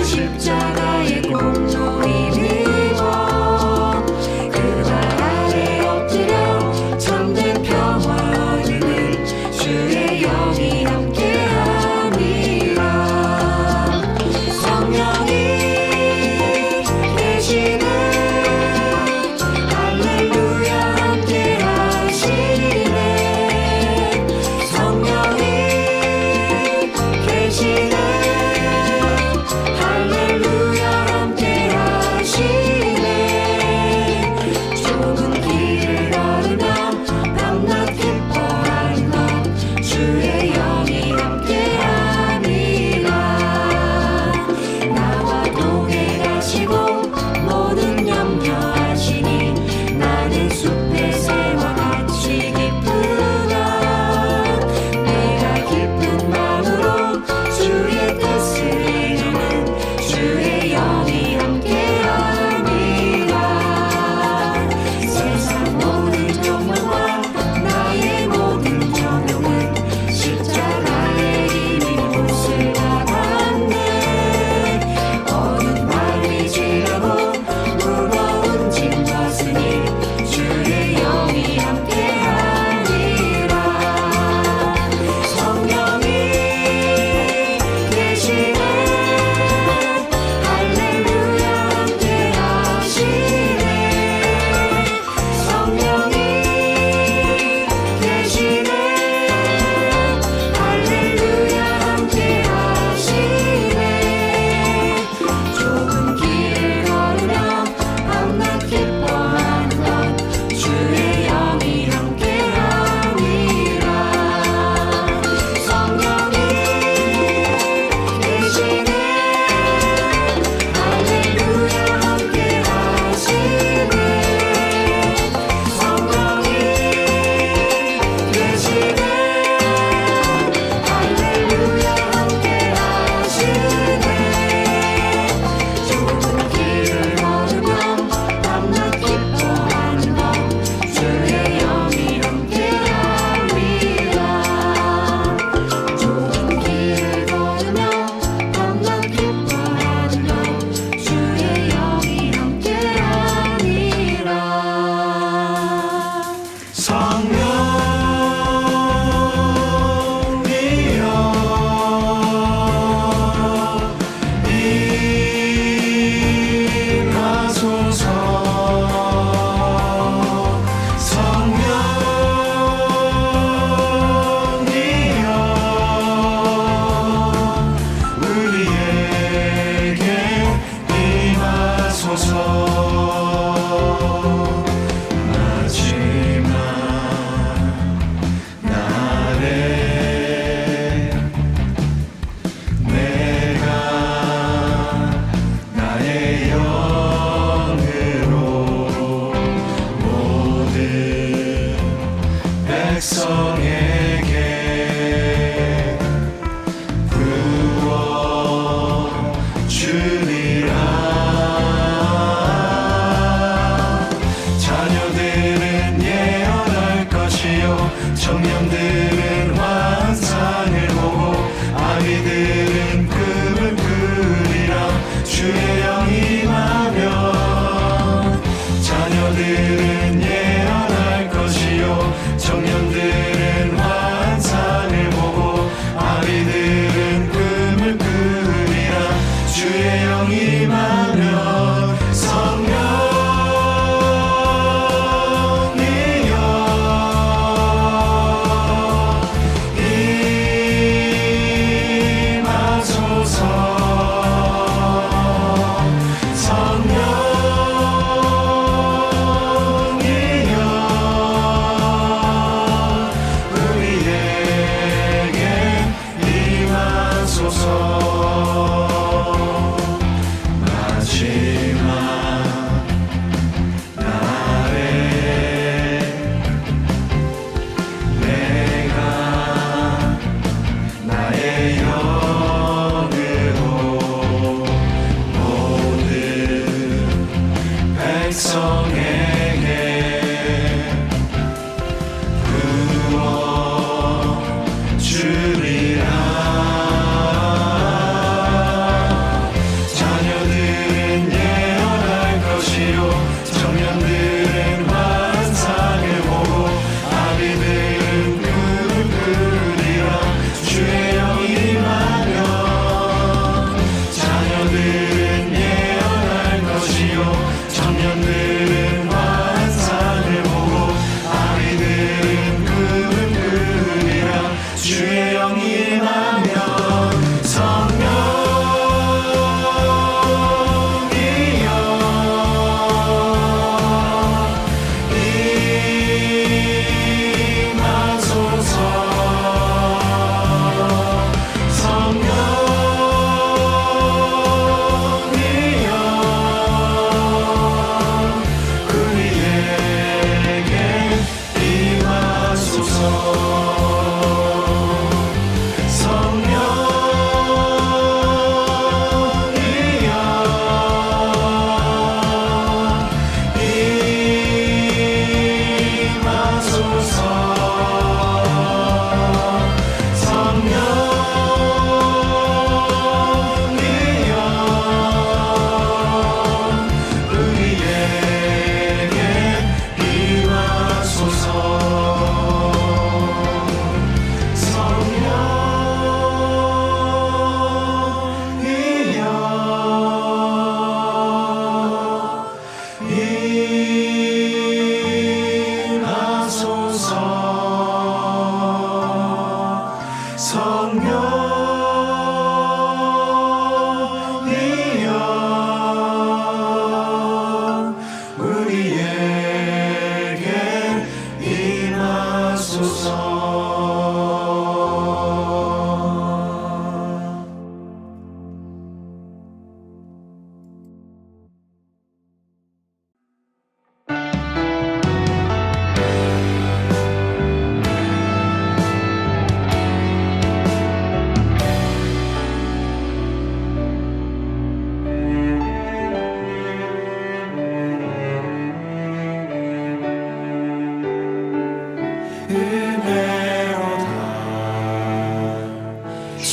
십자가의 공로 힘입어 그 발 아래 엎드려 참된 평화 얻는 주의 영이 함께함이라. 성령이 계시네 할렐루야 함께하시네. 성령이 계시네 할렐루야 함께하시네. 좁은 길을 걸으며 밤낮 기뻐하는 것 주의 영이 함께함이라. 나와 동행하시고 모든 염려하시니 나는 숲의 새와 같이 기쁘다. 내가 기쁜 마음으로 주의 뜻을 이루는 주의 영이 함께함이라. 세상 모든 욕망과 나의 모든 정욕은 십자가의 힘이 못을 받았네. 어둠 밤이 지나고 무거운 짐과 스니 주의 영이 함께하니라. 성령이 계시네 할렐루야 함께하시네. 성령이 계시네 할렐루야 함께하시네. 좁은 길을 걸으며 밤낮 기뻐하는 것 주의 영이 함께함이라. 성령이 계시네 할렐루야 함께하시네. 성령이 계시네 할렐루야 함께하시네. 좁은 길을 걸으며 밤낮 기뻐하는 것 주의 영이 함께함이라. 좁은 길을 걸으며 밤낮 기뻐하는 것 주의 영이 함께함이라. 백성에게 부어 주리라. 자녀들은 예언할 것이요 청년들은 환상을 보고 아기들은 꿈을 꾸리라. 주의 영이 임하면 자녀들은 예언할 것이요 청년들은 환상을 보고 아기들은 꿈을 꾸리라. 주의 영이 임하면 성령이여 임하소서. 성령이여 우리에게 임하소서. 마지막 날에 내가 나의 영으로 모든 백성에게 부어 주리라.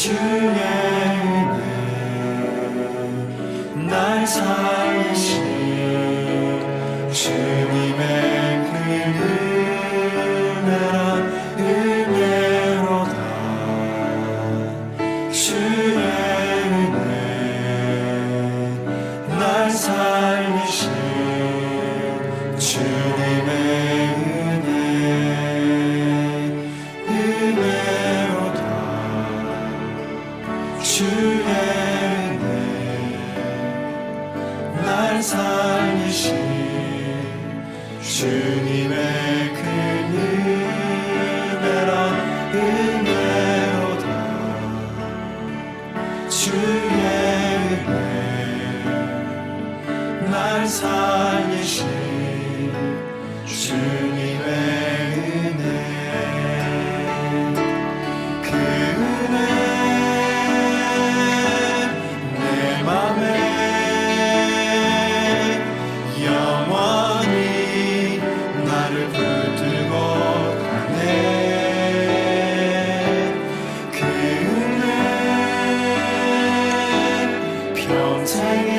주의 은혜 날 살리신 주님의 그 은혜란 은혜로다. 주의 은혜 날 살리신 주님의 은혜 은혜로다. 주의 은혜 날 살리신 주님의 그 은혜란 은혜로다. 주의 은혜 날 살리신 주님의 은혜 그 은혜 내 맘에 영원히 나를 붙들고 가네. 그 은혜 평생에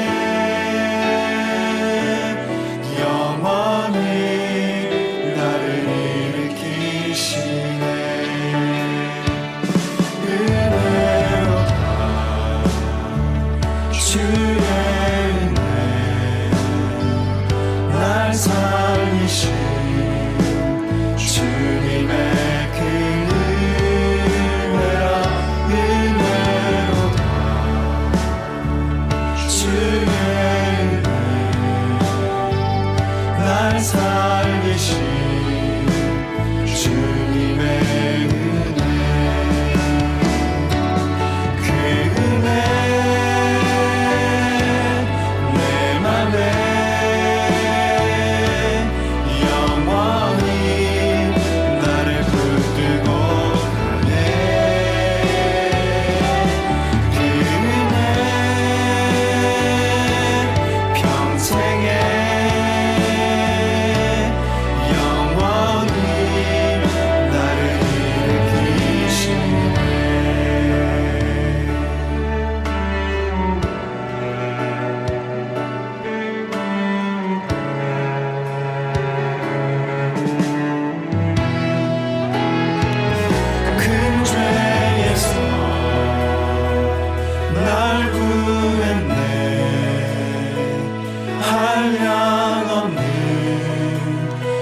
영원히 나를 일으키시네. 은혜로다. 주의 은혜 날 살리신 주님의 그 은혜라 은혜로다. 주의 은혜 날 살리신 주님의 은혜 그 은혜 내 맘에 영원히 나를 붙들고 가네. 그 은혜 평생에 영원히 나를 일으키시네. 큰 죄에서 날 구했네. 한량없는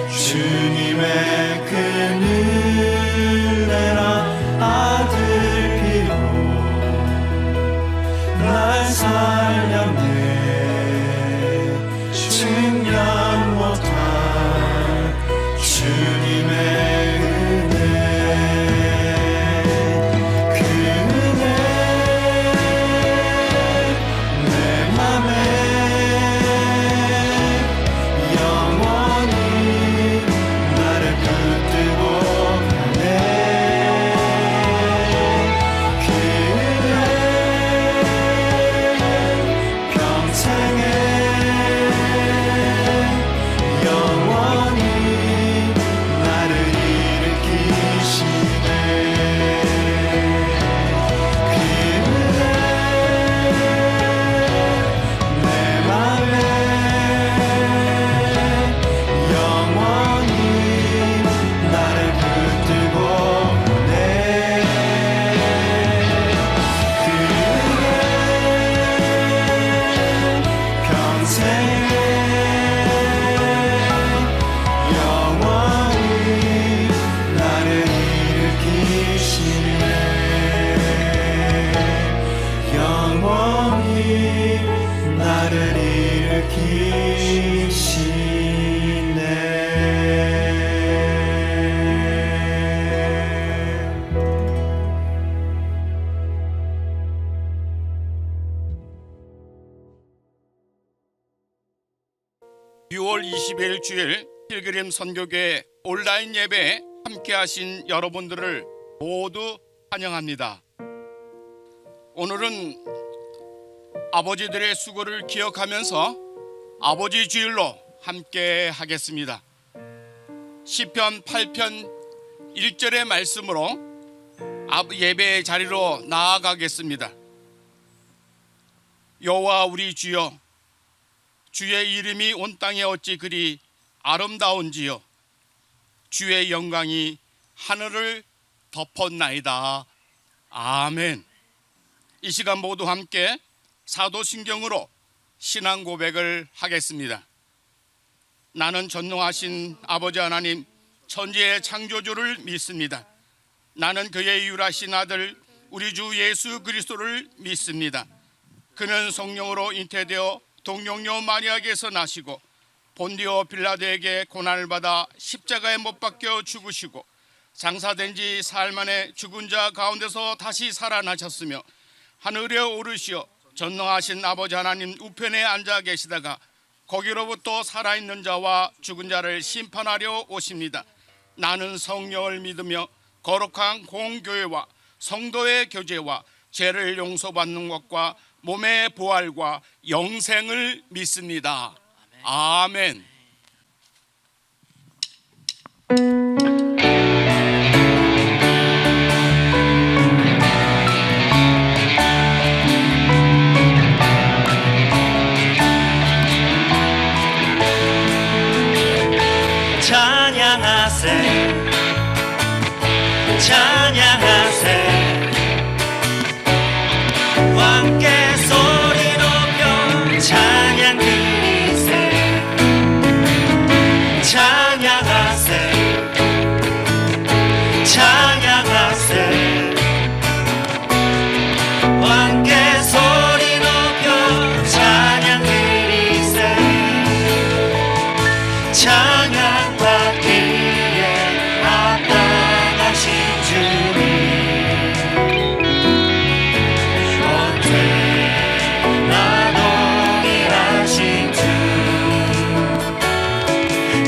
주님의 그 은혜란 아들 피로 날 살렸네. 증명 못할 주님의 은혜 그 은혜 내 맘에 영원히 나를 붙들고 가네. 그 은혜 평생에 영원히 나를 일으키시네. 그 은혜 내 맘에 영원히 나를 붙들고 가네. 그 은혜 평생에 영원히 나를 일으키시네. 영원히 나를 일으키시네. 6월 20일 주일 필그림 선교회 온라인 예배에 함께하신 여러분들을 모두 환영합니다. 오늘은 아버지들의 수고를 기억하면서 아버지 주일로 함께 하겠습니다. 시편 8편 1절의 말씀으로 예배의 자리로 나아가겠습니다. 여호와 우리 주여, 주의 이름이 온 땅에 어찌 그리 아름다운지요. 주의 영광이 하늘을 덮었나이다. 아멘. 이 시간 모두 함께 사도신경으로 신앙 고백을 하겠습니다. 나는 전능하신 아버지 하나님 천지의 창조주를 믿습니다. 나는 그의 유일하신 아들 우리 주 예수 그리스도를 믿습니다. 그는 성령으로 잉태되어 동정녀 마리아에게서 나시고 본디오 빌라도에게 고난을 받아 십자가에 못 박혀 죽으시고 장사된 지 사흘 만에 죽은 자 가운데서 다시 살아나셨으며 하늘에 오르시어 전능하신 아버지 하나님 우편에 앉아 계시다가 거기로부터 살아있는 자와 죽은 자를 심판하려 오십니다. 나는 성령을 믿으며 거룩한 공교회와 성도의 교제와 죄를 용서받는 것과 몸의 부활과 영생을 믿습니다. 아멘. 찬양하세 찬양하세 함께 소리 높여 찬양 드리세 찬양하세 찬양하세 함께 소리 높여 찬양 드리세 찬양 받기에 합당하신 주님 언제나 동일하신 주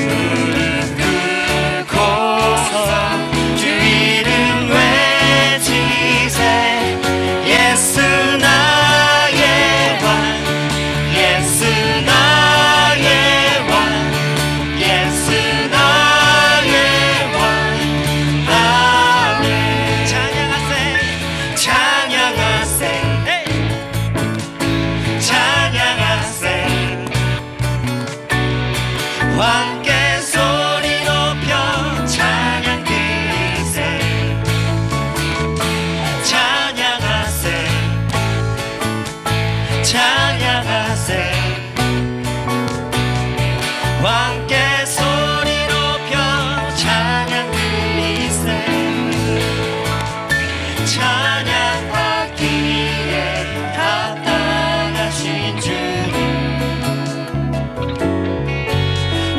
무릎 꿇고서 주 이름 외치세 예수 나의 왕 예수 나의 왕 예수 나의 왕 아멘 찬양하세 찬양하세 찬양하세 함께 소리 높여 찬양 드리세 찬양하세 찬양하세 함께 소리 높여 찬양 드리세 찬양 받기에 합당하신 주님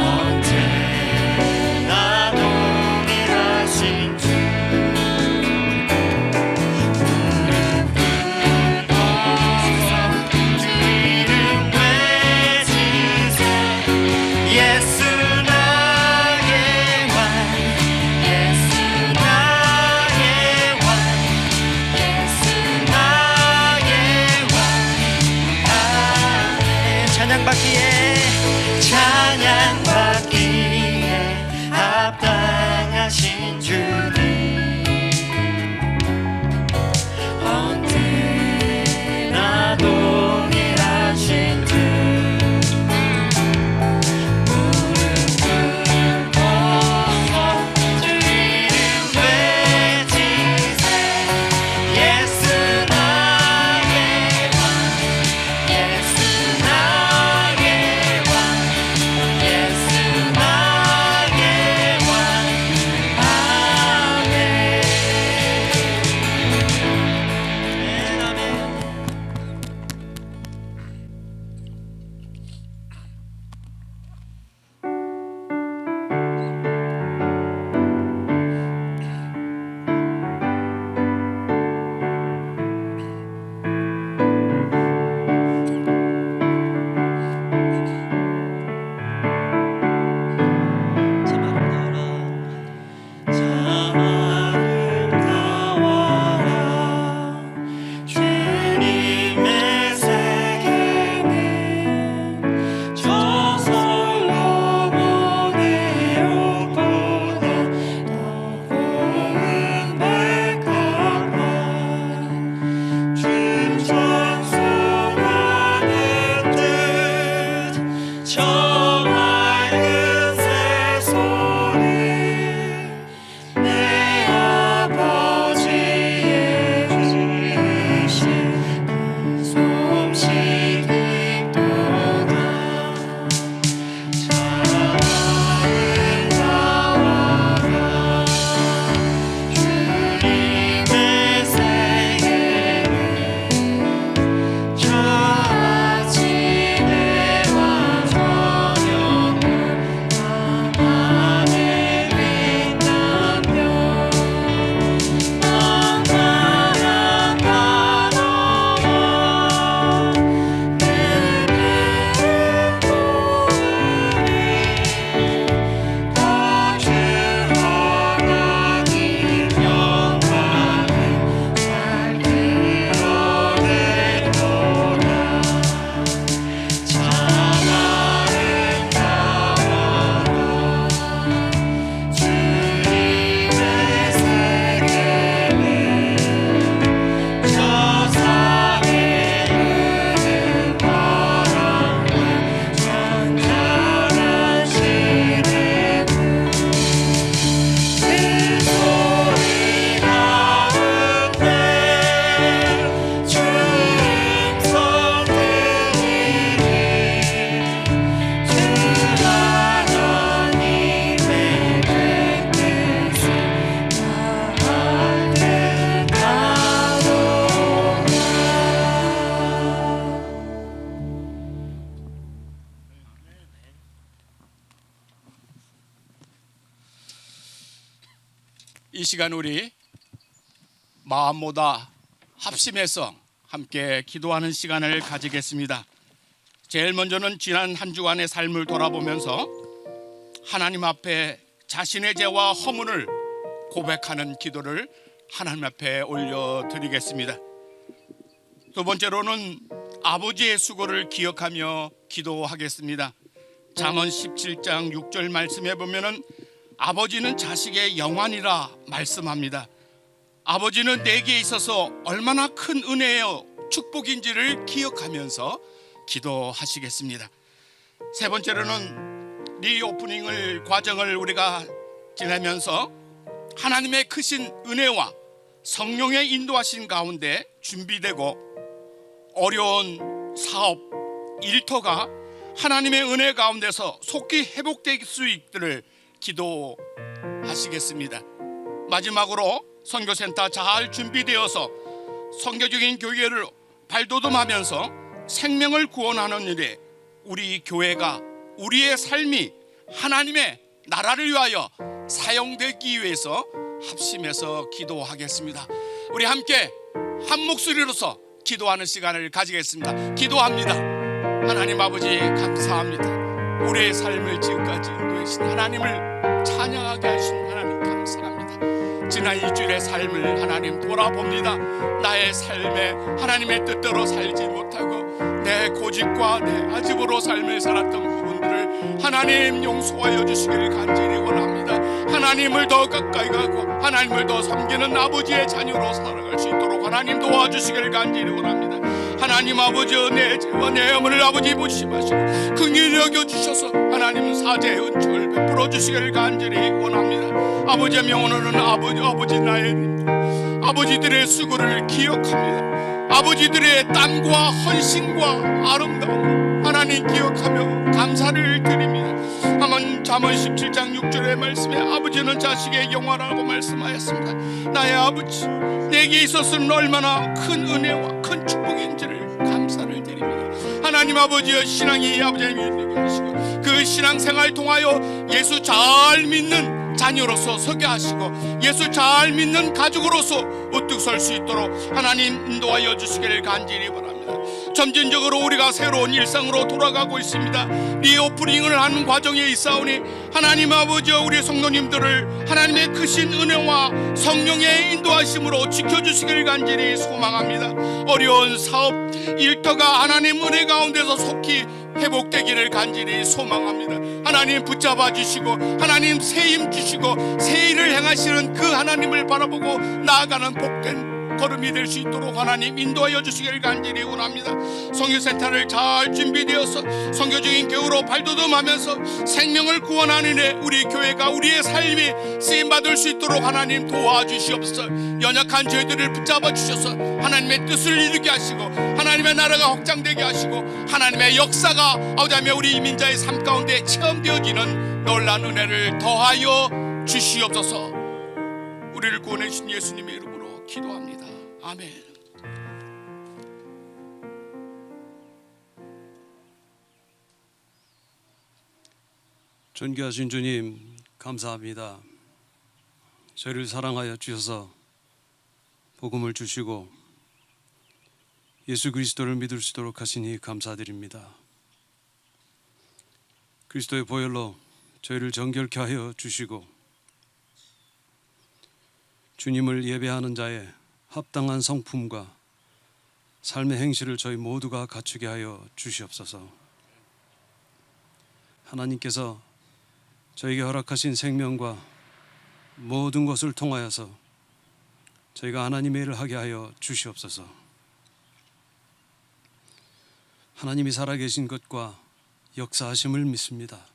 언제나 동일하신 주 무릎 꿇고서 주 이 시간 우리 마음보다 합심해서 함께 기도하는 시간을 가지겠습니다. 제일 먼저는 지난 한 주간의 삶을 돌아보면서 하나님 앞에 자신의 죄와 허물을 고백하는 기도를 하나님 앞에 올려드리겠습니다. 두 번째로는 아버지의 수고를 기억하며 기도하겠습니다. 잠언 17장 6절 말씀에 보면은 아버지는 자식의 영환이라 말씀합니다. 아버지는 내게 있어서 얼마나 큰 은혜요 축복인지를 기억하면서 기도하시겠습니다. 세 번째로는 리오프닝을 과정을 우리가 지내면서 하나님의 크신 은혜와 성령의 인도하신 가운데 준비되고 어려운 사업, 일터가 하나님의 은혜 가운데서 속히 회복될 수 있기를 기도하시겠습니다. 마지막으로 선교센터 잘 준비되어서 선교적인 교회를 발돋움하면서 생명을 구원하는 일에 우리 교회가 우리의 삶이 하나님의 나라를 위하여 사용되기 위해서 합심해서 기도하겠습니다. 우리 함께 한 목소리로서 기도하는 시간을 가지겠습니다. 기도합니다. 하나님 아버지 감사합니다. 우리의 삶을 지금까지 인도하신 하나님을 찬양하게 하신 하나님 감사합니다. 지난 일주일의 삶을 하나님 돌아봅니다. 나의 삶에 하나님의 뜻대로 살지 못하고 내 고집과 내 아집으로 삶을 살았던 부분들을 하나님 용서하여 주시기를 간절히 원합니다. 하나님을 더 가까이 가고 하나님을 더 섬기는 아버지의 자녀로 살아갈 수 있도록 하나님 도와주시기를 간절히 원합니다. 하나님 아버지 내 죄와 내 허물을 아버지 보시마시고 긍휼히 여겨주셔서 하나님 사죄의 은총을 베풀어 주시기를 간절히 원합니다. 아버지의 명언으로는 아버지 나의 아버지들의 수고를 기억합니다. 아버지들의 땀과 헌신과 아름다움 하나님 기억하며 감사를 드립니다. 잠언 17장 6절의 말씀에 아버지는 자식의 영화라고 말씀하였습니다. 나의 아버지 내게 있어서는 얼마나 큰 은혜와 큰 축복인지를 감사를 드립니다. 하나님 아버지의 신앙이 아버지의 믿음을 하시고 그 신앙생활 통하여 예수 잘 믿는 자녀로서 서게 하시고 예수 잘 믿는 가족으로서 우뚝 설 수 있도록 하나님 인도하여 주시기를 간절히 바랍니다. 점진적으로 우리가 새로운 일상으로 돌아가고 있습니다. 리오프닝을 하는 과정에 있사오니 하나님 아버지 우리 성도님들을 하나님의 크신 은혜와 성령의 인도하심으로 지켜주시기를 간절히 소망합니다. 어려운 사업 일터가 하나님 은혜 가운데서 속히 회복되기를 간절히 소망합니다. 하나님 붙잡아 주시고 하나님 새 힘 주시고 새 일을 행하시는 그 하나님을 바라보고 나아가는 복된 걸음이 될 수 있도록 하나님 인도하여 주시기를 간절히 원합니다. 선교센터를 잘 준비되어서 선교적인 교회로 발돋움하면서 생명을 구원하는 일 우리 교회가 우리의 삶이 쓰임받을 수 있도록 하나님 도와주시옵소서. 연약한 저희들을 붙잡아 주셔서 하나님의 뜻을 이루게 하시고 하나님의 나라가 확장되게 하시고 하나님의 역사가 아우자며 우리 이민자의 삶 가운데 체험되어지는 놀라운 은혜를 더하여 주시옵소서. 우리를 구원해 주신 예수님의 이름으로 기도합니다. 아멘. 존귀하신 주님 감사합니다. 저희를 사랑하여 주셔서 복음을 주시고 예수 그리스도를 믿을 수 있도록 하시니 감사드립니다. 그리스도의 보혈로 저희를 정결케 하여 주시고 주님을 예배하는 자의 합당한 성품과 삶의 행실을 저희 모두가 갖추게 하여 주시옵소서. 하나님께서 저에게 허락하신 생명과 모든 것을 통하여서 저희가 하나님의 일을 하게 하여 주시옵소서. 하나님이 살아계신 것과 역사하심을 믿습니다.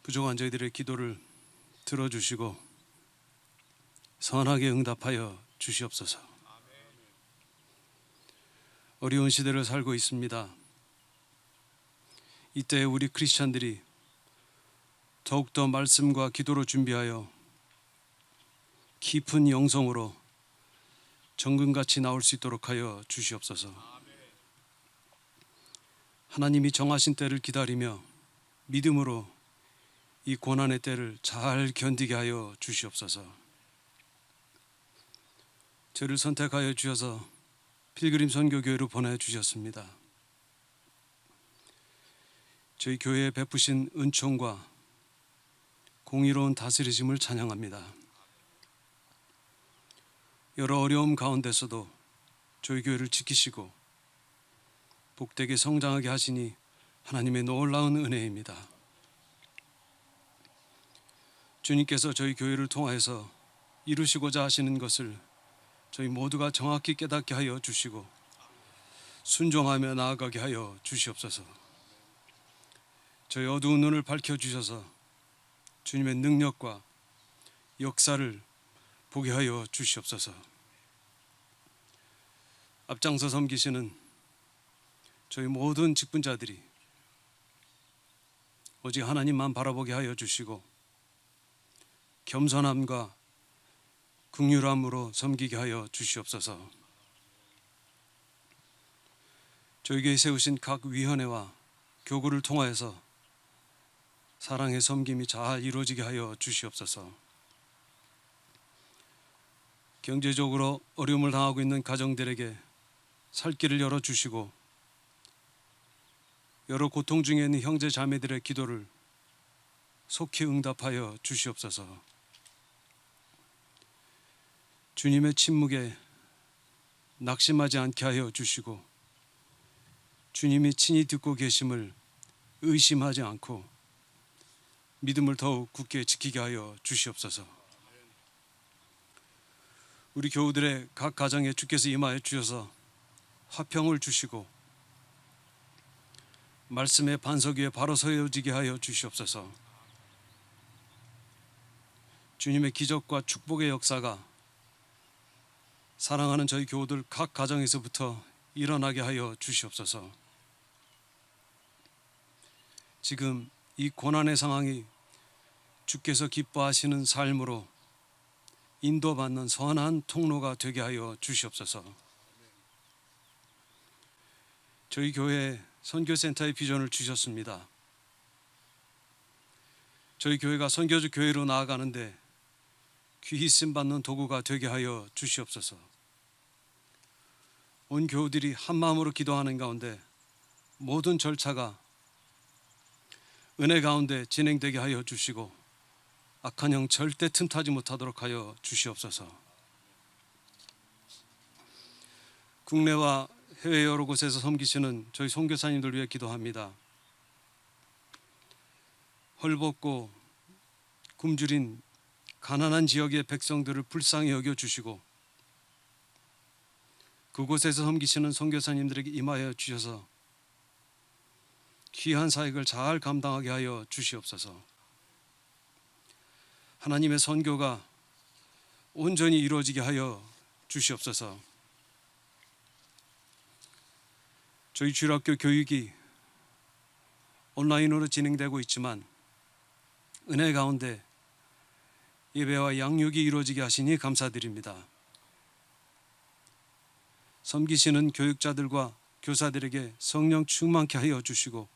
부족한 저희들의 기도를 들어주시고 선하게 응답하여 주시옵소서. 어려운 시대를 살고 있습니다. 이때 우리 크리스찬들이 더욱더 말씀과 기도로 준비하여 깊은 영성으로 정금같이 나올 수 있도록 하여 주시옵소서. 하나님이 정하신 때를 기다리며 믿음으로 이 고난의 때를 잘 견디게 하여 주시옵소서. 저를 선택하여 주셔서 필그림 선교교회로 보내주셨습니다. 저희 교회에 베푸신 은총과 공의로운 다스리심을 찬양합니다. 여러 어려움 가운데서도 저희 교회를 지키시고 복되게 성장하게 하시니 하나님의 놀라운 은혜입니다. 주님께서 저희 교회를 통하여서 이루시고자 하시는 것을 저희 모두가 정확히 깨닫게 하여 주시고 순종하며 나아가게 하여 주시옵소서. 저희 어두운 눈을 밝혀주셔서 주님의 능력과 역사를 보게 하여 주시옵소서. 앞장서 섬기시는 저희 모든 직분자들이 오직 하나님만 바라보게 하여 주시고 겸손함과 긍휼함으로 섬기게 하여 주시옵소서. 저에게 세우신 각 위원회와 교구를 통하여서 사랑의 섬김이 잘 이루어지게 하여 주시옵소서. 경제적으로 어려움을 당하고 있는 가정들에게 살 길을 열어주시고 여러 고통 중에 있는 형제 자매들의 기도를 속히 응답하여 주시옵소서. 주님의 침묵에 낙심하지 않게 하여 주시고 주님이 친히 듣고 계심을 의심하지 않고 믿음을 더욱 굳게 지키게 하여 주시옵소서. 우리 교우들의 각 가정에 주께서 임하여 주셔서 화평을 주시고 말씀의 반석 위에 바로 서어지게 하여 주시옵소서. 주님의 기적과 축복의 역사가 사랑하는 저희 교우들 각 가정에서부터 일어나게 하여 주시옵소서. 지금 이 고난의 상황이 주께서 기뻐하시는 삶으로 인도받는 선한 통로가 되게 하여 주시옵소서. 저희 교회에 선교센터의 비전을 주셨습니다. 저희 교회가 선교주 교회로 나아가는데 귀히 쓰임받는 도구가 되게 하여 주시옵소서. 온 교우들이 한마음으로 기도하는 가운데 모든 절차가 은혜 가운데 진행되게 하여 주시고 악한 영 절대 틈타지 못하도록 하여 주시옵소서. 국내와 해외 여러 곳에서 섬기시는 저희 선교사님들 위해 기도합니다. 헐벗고 굶주린 가난한 지역의 백성들을 불쌍히 여겨주시고 그곳에서 섬기시는 선교사님들에게 임하여 주셔서 귀한 사역을 잘 감당하게 하여 주시옵소서. 하나님의 선교가 온전히 이루어지게 하여 주시옵소서. 저희 주일학교 교육이 온라인으로 진행되고 있지만 은혜 가운데 예배와 양육이 이루어지게 하시니 감사드립니다. 섬기시는 교육자들과 교사들에게 성령 충만케 하여 주시고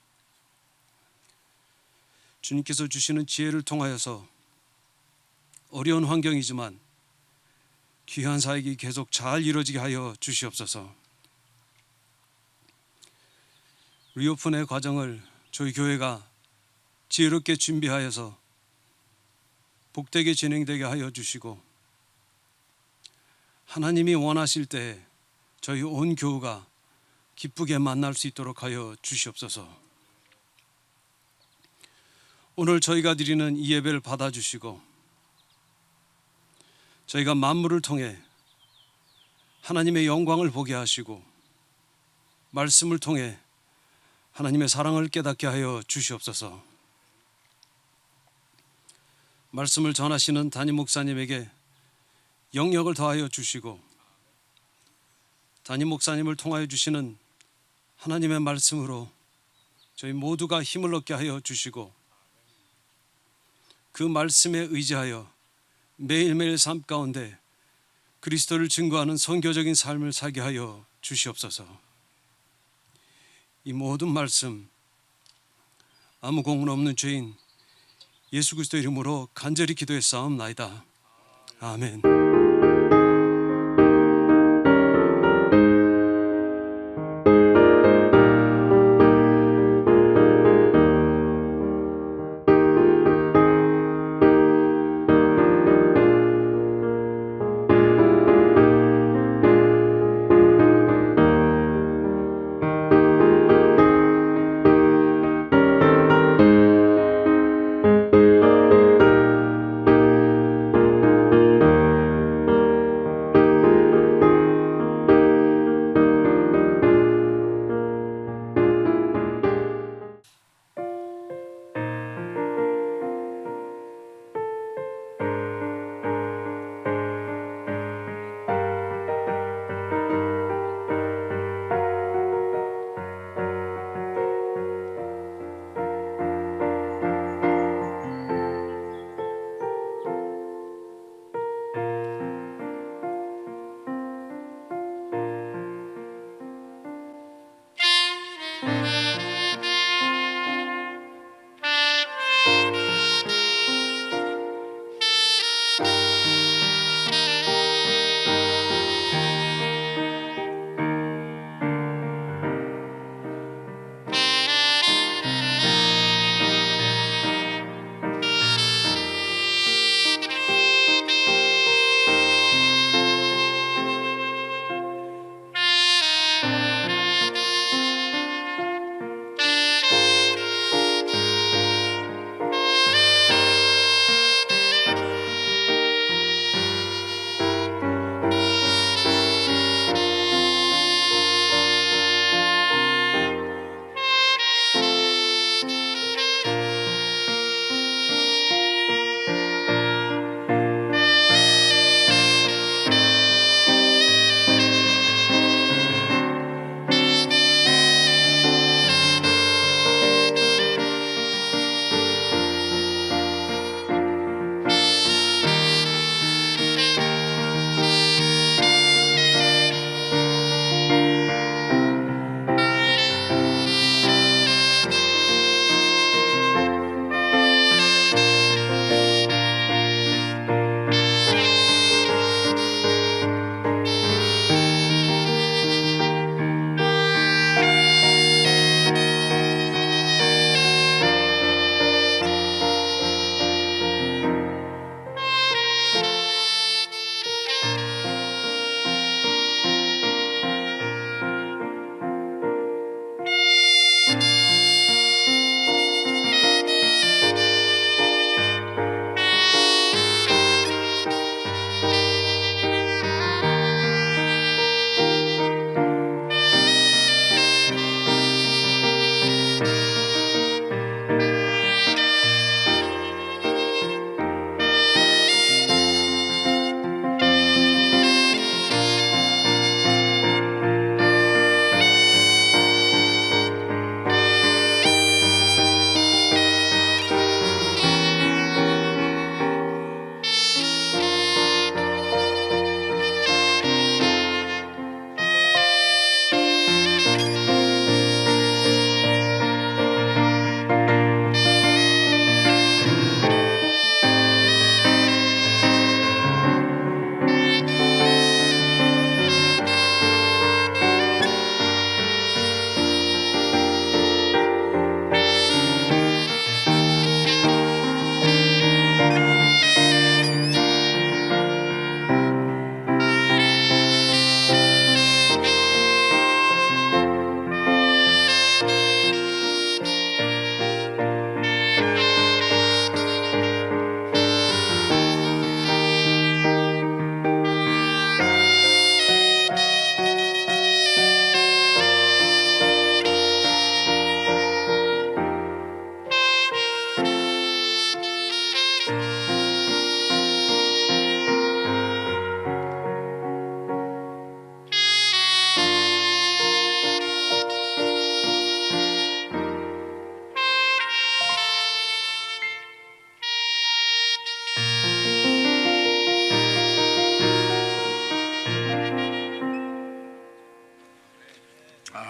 주님께서 주시는 지혜를 통하여서 어려운 환경이지만 귀한 사역이 계속 잘 이루어지게 하여 주시옵소서. 리오픈의 과정을 저희 교회가 지혜롭게 준비하여서 복되게 진행되게 하여 주시고 하나님이 원하실 때에 저희 온 교우가 기쁘게 만날 수 있도록 하여 주시옵소서. 오늘 저희가 드리는 이 예배를 받아주시고 저희가 만물을 통해 하나님의 영광을 보게 하시고 말씀을 통해 하나님의 사랑을 깨닫게 하여 주시옵소서. 말씀을 전하시는 담임 목사님에게 영역을 더하여 주시고 담임 목사님을 통하여 주시는 하나님의 말씀으로 저희 모두가 힘을 얻게 하여 주시고 그 말씀에 의지하여 매일매일 삶 가운데 그리스도를 증거하는 선교적인 삶을 살게 하여 주시옵소서. 이 모든 말씀 아무 공은 없는 죄인 예수 그리스도 이름으로 간절히 기도했사옵나이다. 아멘.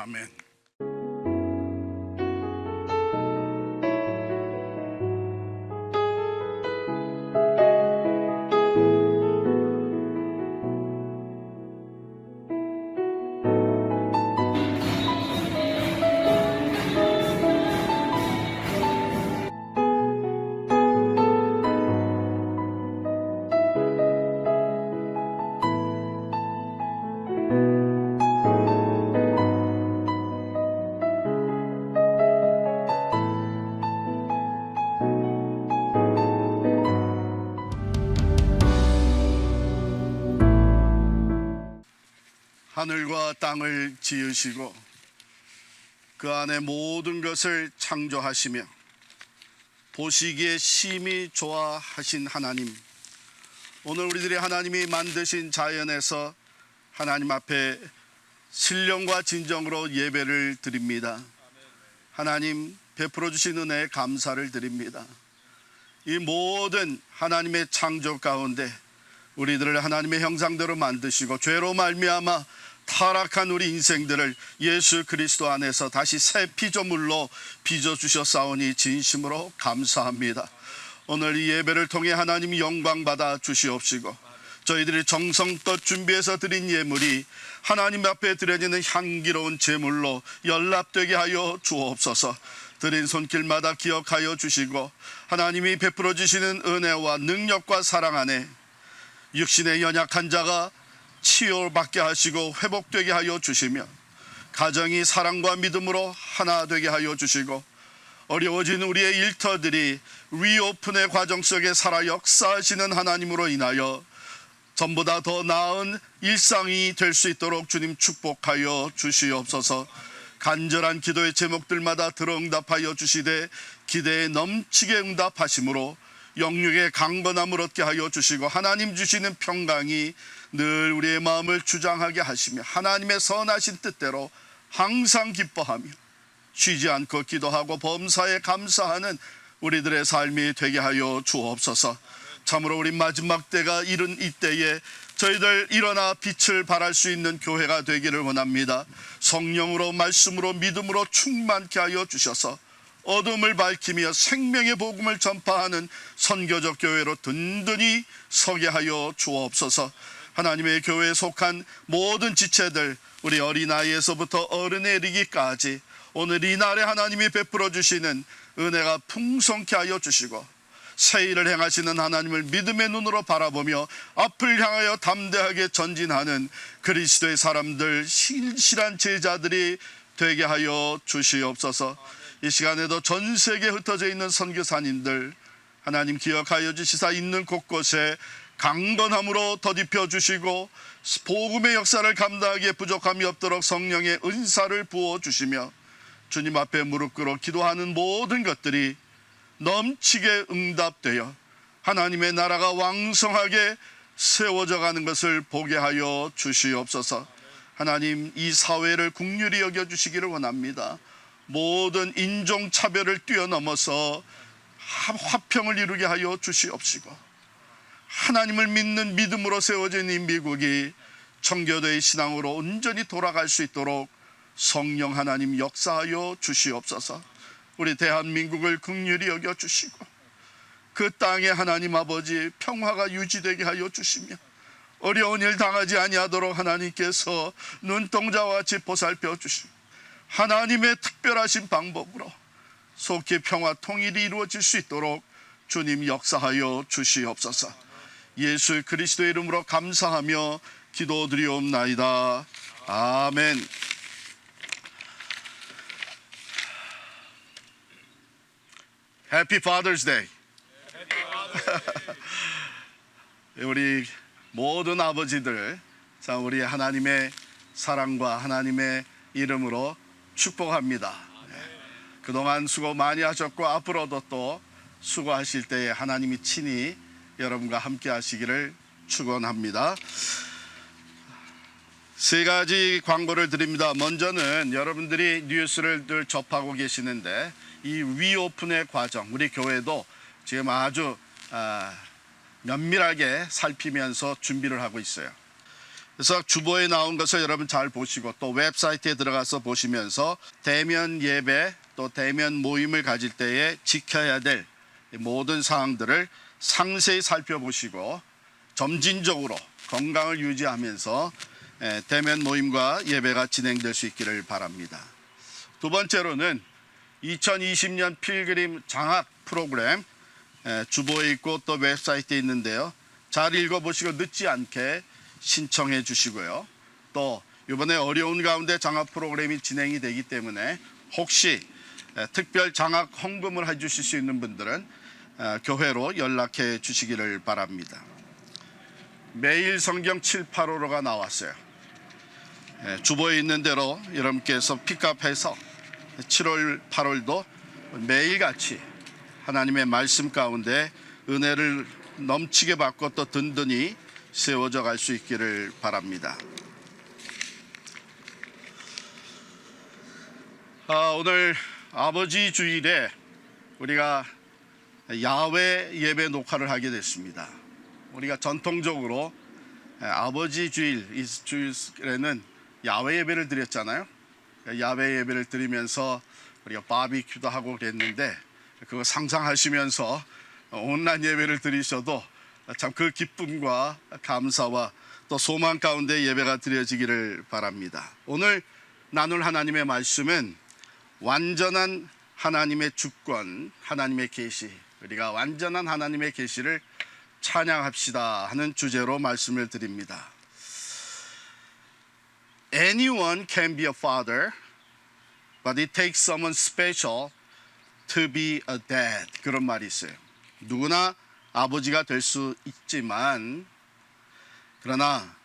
아멘. 하늘과 땅을 지으시고 그 안에 모든 것을 창조하시며 보시기에 심히 좋아하신 하나님, 오늘 우리들이 하나님이 만드신 자연에서 하나님 앞에 신령과 진정으로 예배를 드립니다. 하나님 베풀어 주신 은혜에 감사를 드립니다. 이 모든 하나님의 창조 가운데 우리들을 하나님의 형상대로 만드시고 죄로 말미암아 타락한 우리 인생들을 예수 그리스도 안에서 다시 새 피조물로 빚어주셨사오니 진심으로 감사합니다. 오늘 이 예배를 통해 하나님 영광 받아 주시옵시고 저희들이 정성껏 준비해서 드린 예물이 하나님 앞에 드려지는 향기로운 제물로 연락되게 하여 주옵소서. 드린 손길마다 기억하여 주시고 하나님이 베풀어 주시는 은혜와 능력과 사랑 안에 육신의 연약한 자가 치유받게 하시고 회복되게 하여 주시며 가정이 사랑과 믿음으로 하나 되게 하여 주시고 어려워진 우리의 일터들이 리오픈의 과정 속에 살아 역사하시는 하나님으로 인하여 전보다 더 나은 일상이 될 수 있도록 주님 축복하여 주시옵소서. 간절한 기도의 제목들마다 들어 응답하여 주시되 기대에 넘치게 응답하심으로 영육의 강건함을 얻게 하여 주시고 하나님 주시는 평강이 늘 우리의 마음을 주장하게 하시며 하나님의 선하신 뜻대로 항상 기뻐하며 쉬지 않고 기도하고 범사에 감사하는 우리들의 삶이 되게 하여 주옵소서. 참으로 우리 마지막 때가 이른 이때에 저희들 일어나 빛을 발할 수 있는 교회가 되기를 원합니다. 성령으로 말씀으로 믿음으로 충만케 하여 주셔서 어둠을 밝히며 생명의 복음을 전파하는 선교적 교회로 든든히 서게 하여 주옵소서. 하나님의 교회에 속한 모든 지체들 우리 어린아이에서부터 어른에 이르기까지 오늘 이 날에 하나님이 베풀어 주시는 은혜가 풍성케 하여 주시고 새 일을 행하시는 하나님을 믿음의 눈으로 바라보며 앞을 향하여 담대하게 전진하는 그리스도의 사람들 신실한 제자들이 되게 하여 주시옵소서. 이 시간에도 전 세계에 흩어져 있는 선교사님들 하나님 기억하여 주시사 있는 곳곳에 강건함으로 덧입혀 주시고 복음의 역사를 감당하기에 부족함이 없도록 성령의 은사를 부어 주시며 주님 앞에 무릎 꿇어 기도하는 모든 것들이 넘치게 응답되어 하나님의 나라가 왕성하게 세워져 가는 것을 보게 하여 주시옵소서. 하나님 이 사회를 긍휼히 여겨주시기를 원합니다. 모든 인종차별을 뛰어넘어서 화평을 이루게 하여 주시옵시고 하나님을 믿는 믿음으로 세워진 이 미국이 청교도의 신앙으로 온전히 돌아갈 수 있도록 성령 하나님 역사하여 주시옵소서. 우리 대한민국을 긍휼히 여겨주시고 그 땅에 하나님 아버지 평화가 유지되게 하여 주시며 어려운 일 당하지 아니하도록 하나님께서 눈동자와 같이 보살펴 주시고 하나님의 특별하신 방법으로 속히 평화 통일이 이루어질 수 있도록 주님 역사하여 주시옵소서. 예수 그리스도의 이름으로 감사하며 기도드리옵나이다. 아멘. Happy Father's Day. 우리 모든 아버지들, 자 우리 하나님의 사랑과 하나님의 이름으로 축복합니다. 그동안 수고 많이 하셨고 앞으로도 또 수고하실 때에 하나님이 친히 여러분과 함께 하시기를 축원합니다. 세 가지 광고를 드립니다. 먼저는 여러분들이 뉴스를 늘 접하고 계시는데 이 리오픈의 과정, 우리 교회도 지금 아주 면밀하게 살피면서 준비를 하고 있어요. 그래서 주보에 나온 것을 여러분 잘 보시고 또 웹사이트에 들어가서 보시면서 대면 예배 또 대면 모임을 가질 때에 지켜야 될 모든 사항들을 상세히 살펴보시고 점진적으로 건강을 유지하면서 대면 모임과 예배가 진행될 수 있기를 바랍니다. 두 번째로는 2020년 필그림 장학 프로그램 주보에 있고 또 웹사이트에 있는데요. 잘 읽어보시고 늦지 않게 신청해 주시고요. 또 이번에 어려운 가운데 장학 프로그램이 진행이 되기 때문에 혹시 특별 장학 헌금을 해주실 수 있는 분들은 교회로 연락해 주시기를 바랍니다. 매일 성경 785로가 나왔어요. 주보에 있는 대로 여러분께서 픽업해서 7월, 8월도 매일같이 하나님의 말씀 가운데 은혜를 넘치게 받고 또 든든히 세워져 갈 수 있기를 바랍니다. 오늘 아버지 주일에 우리가 야외 예배 녹화를 하게 됐습니다. 우리가 전통적으로 아버지 주일, 이 주일에는 야외 예배를 드렸잖아요. 야외 예배를 드리면서 우리가 바비큐도 하고 그랬는데 그거 상상하시면서 온라인 예배를 드리셔도 참 그 기쁨과 감사와 또 소망 가운데 예배가 드려지기를 바랍니다. 오늘 나눌 하나님의 말씀은 완전한 하나님의 주권, 하나님의 계시, 우리가 완전한 하나님의 계시를 찬양합시다 하는 주제로 말씀을 드립니다. Anyone can be a father, but it takes someone special to be a dad. 그런 말이 있어요. 누구나 아버지가 될 수 있지만 그러나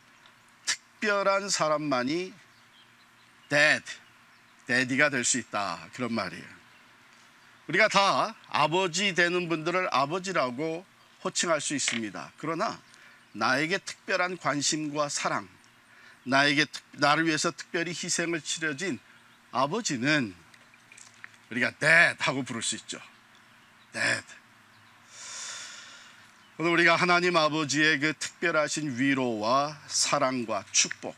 특별한 사람만이 daddy가 될 수 있다. 그런 말이에요. 우리가 다 아버지 되는 분들을 아버지라고 호칭할 수 있습니다. 그러나 나에게 특별한 관심과 사랑, 나를 위해서 특별히 희생을 치러진 아버지는 우리가 dad 하고 부를 수 있죠. dad. 오늘 우리가 하나님 아버지의 그 특별하신 위로와 사랑과 축복,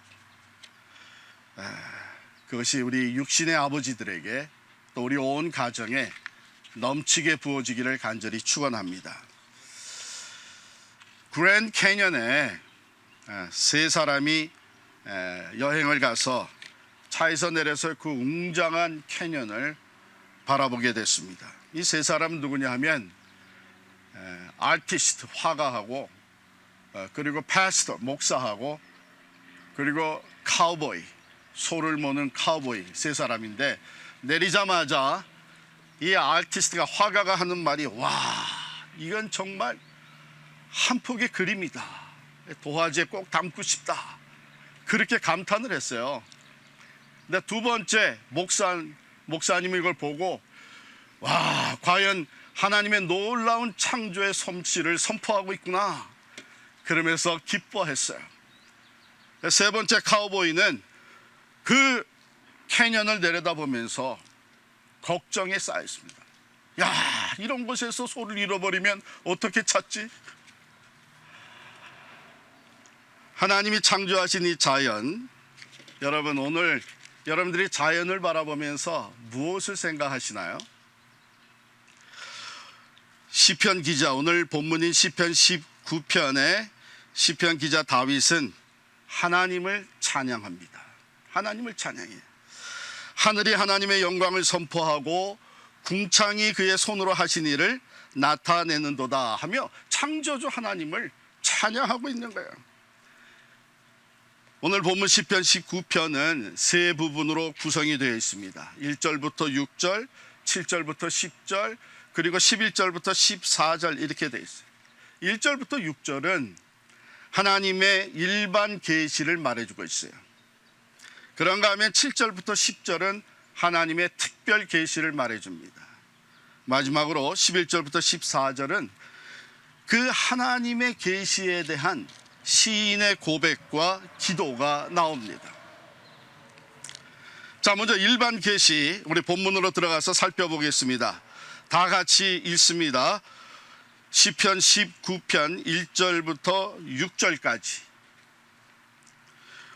그것이 우리 육신의 아버지들에게 또 우리 온 가정에 넘치게 부어지기를 간절히 축원합니다. 그랜드 캐년에 세 사람이 여행을 가서 차에서 내려서 그 웅장한 캐년을 바라보게 됐습니다. 이 세 사람은 누구냐 하면 아티스트, 화가하고 그리고 패스터, 목사하고 그리고 카우보이, 소를 모는 카우보이 세 사람인데 내리자마자 이 아티스트가, 화가가 하는 말이 와, 이건 정말 한 폭의 그림이다. 도화지에 꼭 담고 싶다. 그렇게 감탄을 했어요. 근데 두 번째 목사님이 이걸 보고 와, 과연 하나님의 놀라운 창조의 솜씨를 선포하고 있구나. 그러면서 기뻐했어요. 세 번째 카우보이는 그 캐년을 내려다보면서 걱정에 쌓였습니다. 야, 이런 곳에서 소를 잃어버리면 어떻게 찾지? 하나님이 창조하신 이 자연, 여러분 오늘 여러분들이 자연을 바라보면서 무엇을 생각하시나요? 시편 기자, 오늘 본문인 시편 19편의 시편 기자 다윗은 하나님을 찬양합니다. 하나님을 찬양해요. 하늘이 하나님의 영광을 선포하고 궁창이 그의 손으로 하신 일을 나타내는도다 하며 창조주 하나님을 찬양하고 있는 거예요. 오늘 본문 시편 19편은 세 부분으로 구성이 되어 있습니다. 1절부터 6절, 7절부터 10절, 그리고 11절부터 14절 이렇게 되어 있어요. 1절부터 6절은 하나님의 일반 계시를 말해주고 있어요. 그런가 하면 7절부터 10절은 하나님의 특별 계시를 말해줍니다. 마지막으로 11절부터 14절은 그 하나님의 계시에 대한 시인의 고백과 기도가 나옵니다. 자, 먼저 일반 계시, 우리 본문으로 들어가서 살펴보겠습니다. 다 같이 읽습니다. 시편 19편 1절부터 6절까지.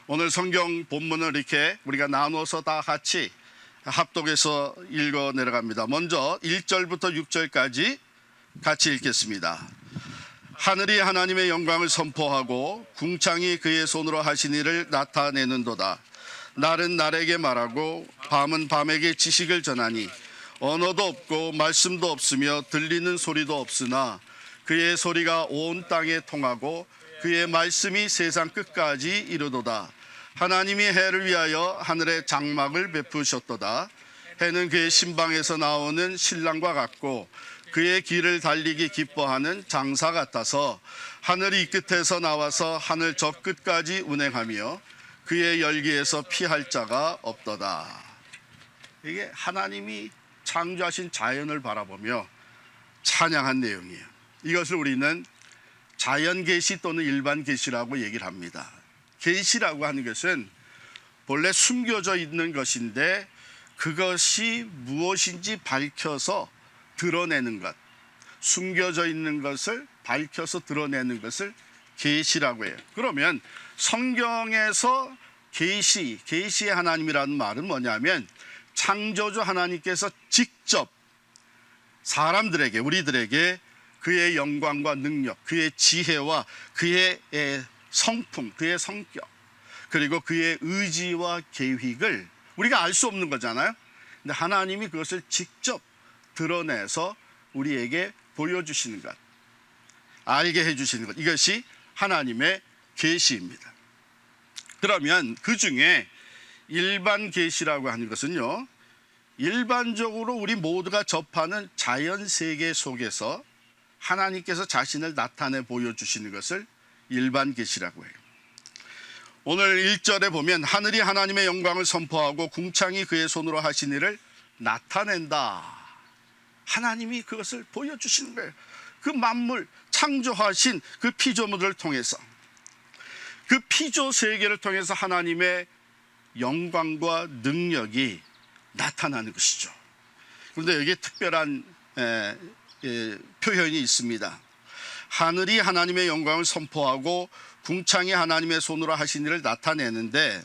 오늘 성경 본문을 이렇게 우리가 나누어서 다 같이 합독해서 읽어 내려갑니다. 먼저 1절부터 6절까지 같이 읽겠습니다. 하늘이 하나님의 영광을 선포하고 궁창이 그의 손으로 하신 일을 나타내는도다. 날은 날에게 말하고 밤은 밤에게 지식을 전하니 언어도 없고 말씀도 없으며 들리는 소리도 없으나 그의 소리가 온 땅에 통하고 그의 말씀이 세상 끝까지 이르도다. 하나님이 해를 위하여 하늘에 장막을 베푸셨도다. 해는 그의 신방에서 나오는 신랑과 같고 그의 길을 달리기 기뻐하는 장사 같아서 하늘 이 끝에서 나와서 하늘 저 끝까지 운행하며 그의 열기에서 피할 자가 없도다. 이게 하나님이 창조하신 자연을 바라보며 찬양한 내용이에요. 이것을 우리는 자연 계시 또는 일반 계시라고 얘기를 합니다. 계시라고 하는 것은 본래 숨겨져 있는 것인데 그것이 무엇인지 밝혀서 드러내는 것, 숨겨져 있는 것을 밝혀서 드러내는 것을 계시라고 해요. 그러면 성경에서 계시의 하나님이라는 말은 뭐냐면 창조주 하나님께서 직접 사람들에게, 우리들에게 그의 영광과 능력, 그의 지혜와 그의 성품, 그의 성격, 그리고 그의 의지와 계획을 우리가 알 수 없는 거잖아요. 근데 하나님이 그것을 직접 드러내서 우리에게 보여주시는 것, 알게 해주시는 것, 이것이 하나님의 계시입니다. 그러면 그 중에 일반 계시라고 하는 것은요, 일반적으로 우리 모두가 접하는 자연 세계 속에서 하나님께서 자신을 나타내 보여주시는 것을 일반 계시라고 해요. 오늘 1절에 보면 하늘이 하나님의 영광을 선포하고 궁창이 그의 손으로 하신 일을 나타낸다. 하나님이 그것을 보여주시는 거예요. 그 만물 창조하신 그 피조물을 통해서, 그 피조 세계를 통해서 하나님의 영광과 능력이 나타나는 것이죠. 그런데 여기에 특별한 표현이 있습니다. 하늘이 하나님의 영광을 선포하고 궁창이 하나님의 손으로 하신 일을 나타내는데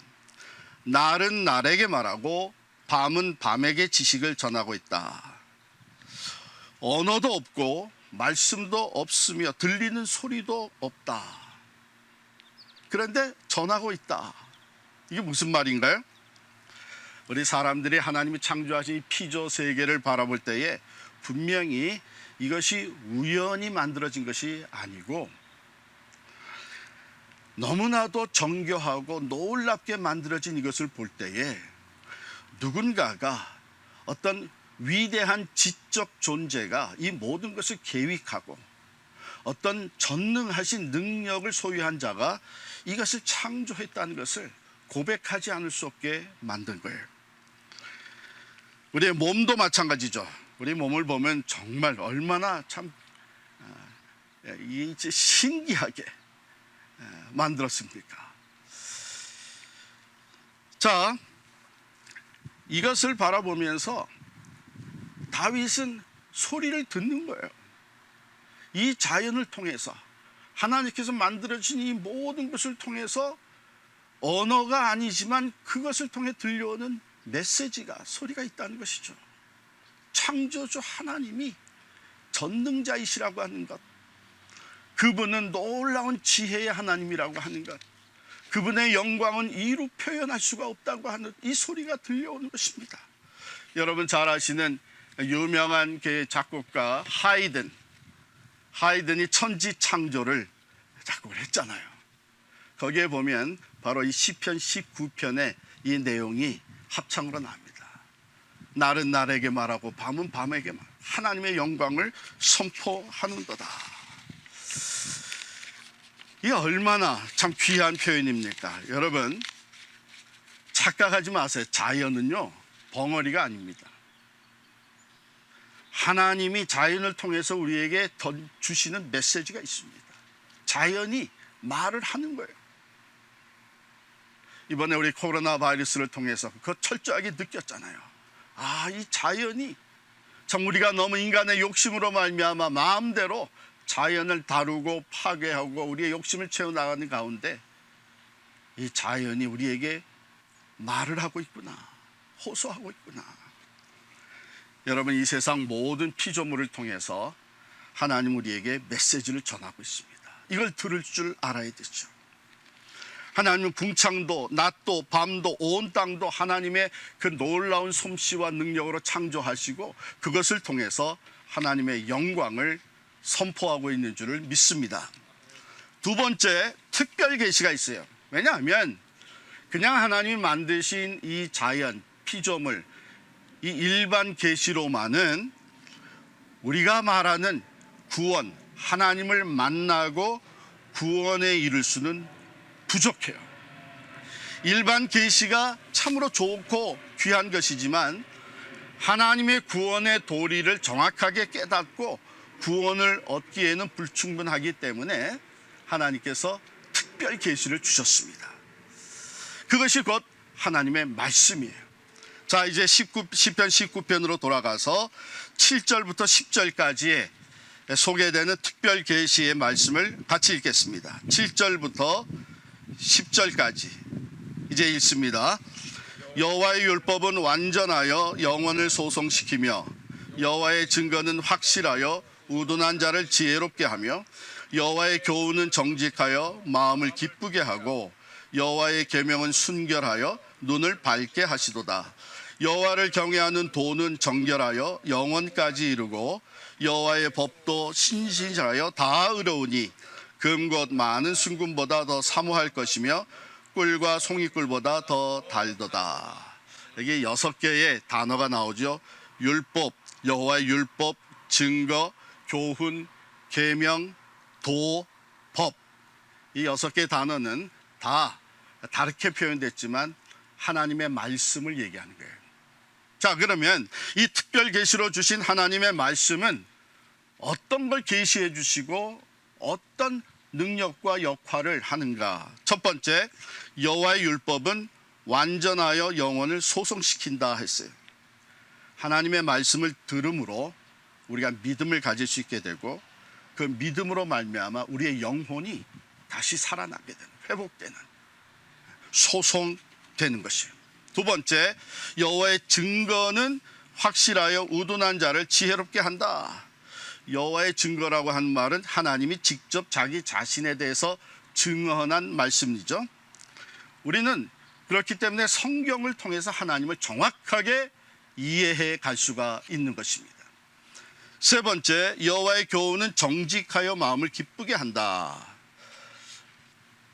날은 날에게 말하고 밤은 밤에게 지식을 전하고 있다. 언어도 없고 말씀도 없으며 들리는 소리도 없다. 그런데 전하고 있다. 이게 무슨 말인가요? 우리 사람들이 하나님이 창조하신 이 피조 세계를 바라볼 때에 분명히 이것이 우연히 만들어진 것이 아니고 너무나도 정교하고 놀랍게 만들어진 이것을 볼 때에 누군가가, 어떤 위대한 지적 존재가 이 모든 것을 계획하고 어떤 전능하신 능력을 소유한 자가 이것을 창조했다는 것을 고백하지 않을 수 없게 만든 거예요. 우리의 몸도 마찬가지죠. 우리 몸을 보면 정말 얼마나 참 이제 신기하게 만들었습니까? 자, 이것을 바라보면서 다윗은 소리를 듣는 거예요. 이 자연을 통해서 하나님께서 만들어진 이 모든 것을 통해서 언어가 아니지만 그것을 통해 들려오는 메시지가, 소리가 있다는 것이죠. 창조주 하나님이 전능자이시라고 하는 것, 그분은 놀라운 지혜의 하나님이라고 하는 것, 그분의 영광은 이루 표현할 수가 없다고 하는 이 소리가 들려오는 것입니다. 여러분 잘 아시는 유명한 작곡가 하이든이 천지 창조를 작곡을 했잖아요. 거기에 보면 바로 이 시편 19편의 이 내용이 합창으로 나옵니다. 날은 날에게 말하고 밤은 밤에게 말하고 하나님의 영광을 선포하는도다. 이게 얼마나 참 귀한 표현입니까? 여러분 착각하지 마세요. 자연은요 벙어리가 아닙니다. 하나님이 자연을 통해서 우리에게 주시는 메시지가 있습니다. 자연이 말을 하는 거예요. 이번에 우리 코로나 바이러스를 통해서 그거 철저하게 느꼈잖아요. 이 자연이 참 우리가 너무 인간의 욕심으로 말미암아 마음대로 자연을 다루고 파괴하고 우리의 욕심을 채워나가는 가운데 이 자연이 우리에게 말을 하고 있구나, 호소하고 있구나. 여러분 이 세상 모든 피조물을 통해서 하나님 우리에게 메시지를 전하고 있습니다. 이걸 들을 줄 알아야 되죠. 하나님은 궁창도 낮도 밤도 온 땅도 하나님의 그 놀라운 솜씨와 능력으로 창조하시고 그것을 통해서 하나님의 영광을 선포하고 있는 줄을 믿습니다. 두 번째 특별 계시가 있어요. 왜냐하면 그냥 하나님이 만드신 이 자연 피조물 이 일반 계시로만은 우리가 말하는 구원, 하나님을 만나고 구원에 이를 수는 부족해요. 일반 계시가 참으로 좋고 귀한 것이지만 하나님의 구원의 도리를 정확하게 깨닫고 구원을 얻기에는 불충분하기 때문에 하나님께서 특별 계시를 주셨습니다. 그것이 곧 하나님의 말씀이에요. 자, 이제 시편 19편으로 돌아가서 7절부터 10절까지의 소개되는 특별 계시의 말씀을 같이 읽겠습니다. 7절부터 10절까지 이제 읽습니다. 여호와의 율법은 완전하여 영혼을 소송시키며 여호와의 증거는 확실하여 우둔한 자를 지혜롭게 하며 여호와의 교훈은 정직하여 마음을 기쁘게 하고 여호와의 계명은 순결하여 눈을 밝게 하시도다. 여호와를 경외하는 도는 정결하여 영원까지 이르고 여호와의 법도 신실하여 다 의로우니 금곧 많은 순금보다 더 사모할 것이며 꿀과 송이꿀보다 더 달도다. 여기 6개의 단어가 나오죠. 율법, 여호와의 율법, 증거, 교훈, 계명, 도, 법. 이 6개의 단어는 다 다르게 표현됐지만 하나님의 말씀을 얘기하는 거예요. 자, 그러면 이 특별 계시로 주신 하나님의 말씀은 어떤 걸 계시해 주시고 어떤 능력과 역할을 하는가? 첫 번째, 여호와의 율법은 완전하여 영혼을 소송시킨다 했어요. 하나님의 말씀을 들음으로 우리가 믿음을 가질 수 있게 되고 그 믿음으로 말미암아 우리의 영혼이 다시 살아나게 되는, 회복되는, 소송되는 것이에요. 두 번째, 여호와의 증거는 확실하여 우둔한 자를 지혜롭게 한다. 여호와의 증거라고 하는 말은 하나님이 직접 자기 자신에 대해서 증언한 말씀이죠. 우리는 그렇기 때문에 성경을 통해서 하나님을 정확하게 이해해 갈 수가 있는 것입니다. 세 번째, 여호와의 교훈은 정직하여 마음을 기쁘게 한다.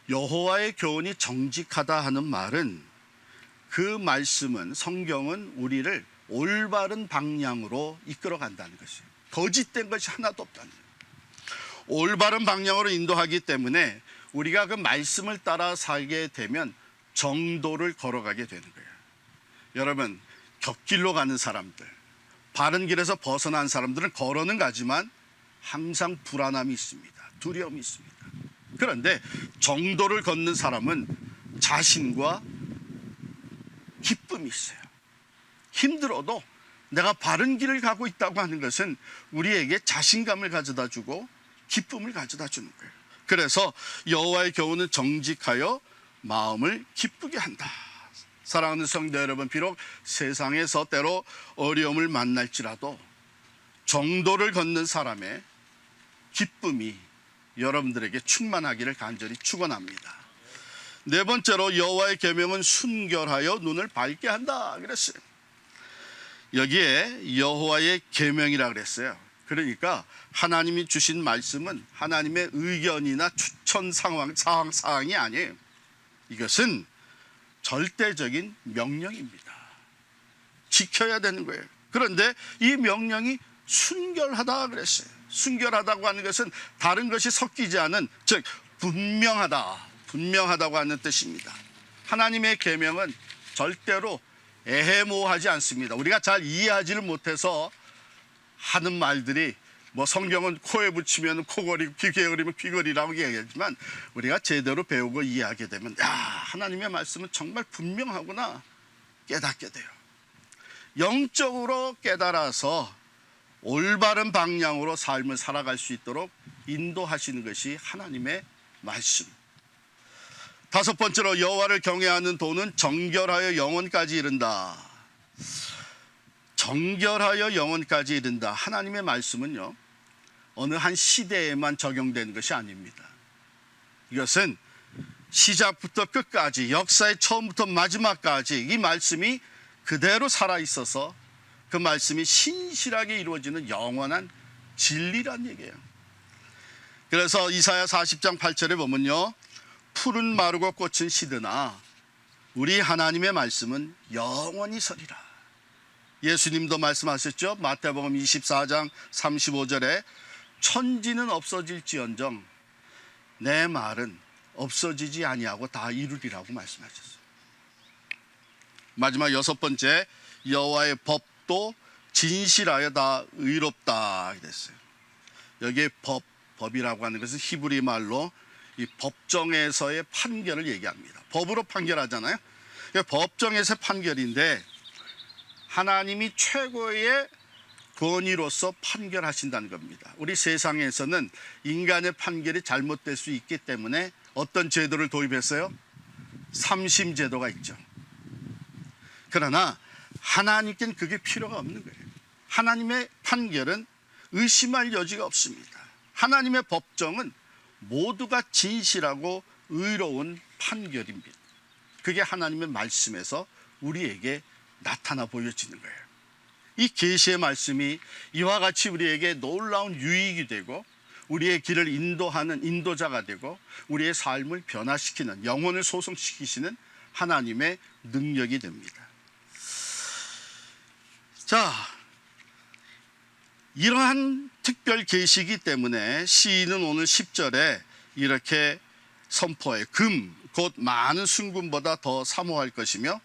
여호와의 교훈이 정직하다 하는 말은 그 말씀은, 성경은 우리를 올바른 방향으로 이끌어 간다는 것이에요. 거짓된 것이 하나도 없다는 거예요. 올바른 방향으로 인도하기 때문에 우리가 그 말씀을 따라 살게 되면 정도를 걸어가게 되는 거예요. 여러분, 곁길로 가는 사람들, 바른 길에서 벗어난 사람들은 걸어는 가지만 항상 불안함이 있습니다. 두려움이 있습니다. 그런데 정도를 걷는 사람은 자신과 기쁨이 있어요. 힘들어도 내가 바른 길을 가고 있다고 하는 것은 우리에게 자신감을 가져다 주고 기쁨을 가져다 주는 거예요. 그래서 여호와의 교훈은 정직하여 마음을 기쁘게 한다. 사랑하는 성도 여러분, 비록 세상에서 때로 어려움을 만날지라도 정도를 걷는 사람의 기쁨이 여러분들에게 충만하기를 간절히 축원합니다. 네 번째로, 여호와의 계명은 순결하여 눈을 밝게 한다 그랬어요. 여기에 여호와의 계명이라 그랬어요. 그러니까 하나님이 주신 말씀은 하나님의 의견이나 추천 사항이 아니에요. 이것은 절대적인 명령입니다. 지켜야 되는 거예요. 그런데 이 명령이 순결하다 그랬어요. 순결하다고 하는 것은 다른 것이 섞이지 않은, 즉 분명하다고 하는 뜻입니다. 하나님의 계명은 절대로 애매모호하지 않습니다. 우리가 잘 이해하지를 못해서 하는 말들이, 뭐 성경은 코에 붙이면 코걸이고 귀에 걸리면 귀걸이라고 얘기하지만 우리가 제대로 배우고 이해하게 되면 하나님의 말씀은 정말 분명하구나 깨닫게 돼요. 영적으로 깨달아서 올바른 방향으로 삶을 살아갈 수 있도록 인도하시는 것이 하나님의 말씀. 다섯 번째로, 여호와를 경외하는 도는 정결하여 영원까지 이른다. 정결하여 영원까지 이른다. 하나님의 말씀은요, 어느 한 시대에만 적용되는 것이 아닙니다. 이것은 시작부터 끝까지, 역사의 처음부터 마지막까지 이 말씀이 그대로 살아있어서 그 말씀이 신실하게 이루어지는 영원한 진리란 얘기예요. 그래서 이사야 40장 8절에 보면요, 풀은 마르고 꽃은 시드나 우리 하나님의 말씀은 영원히 서리라. 예수님도 말씀하셨죠. 마태복음 24장 35절에 천지는 없어질지언정 내 말은 없어지지 아니하고 다 이루리라고 말씀하셨어요. 마지막 여섯 번째, 여호와의 법도 진실하여 다 의롭다 됐어요. 여기에 법이라고 하는 것은 히브리 말로 이 법정에서의 판결을 얘기합니다. 법으로 판결하잖아요. 법정에서의 판결인데 하나님이 최고의 권위로서 판결하신다는 겁니다. 우리 세상에서는 인간의 판결이 잘못될 수 있기 때문에 어떤 제도를 도입했어요? 삼심 제도가 있죠. 그러나 하나님께는 그게 필요가 없는 거예요. 하나님의 판결은 의심할 여지가 없습니다. 하나님의 법정은 모두가 진실하고 의로운 판결입니다. 그게 하나님의 말씀에서 우리에게 나타나 보여지는 거예요. 이 계시의 말씀이 이와 같이 우리에게 놀라운 유익이 되고 우리의 길을 인도하는 인도자가 되고 우리의 삶을 변화시키는, 영혼을 소성시키시는 하나님의 능력이 됩니다. 자, 이러한 특별 계시이기 때문에 시인은 오늘 10절에 이렇게 선포해요. 금, 곧 많은 순금보다 더 사모할 것이며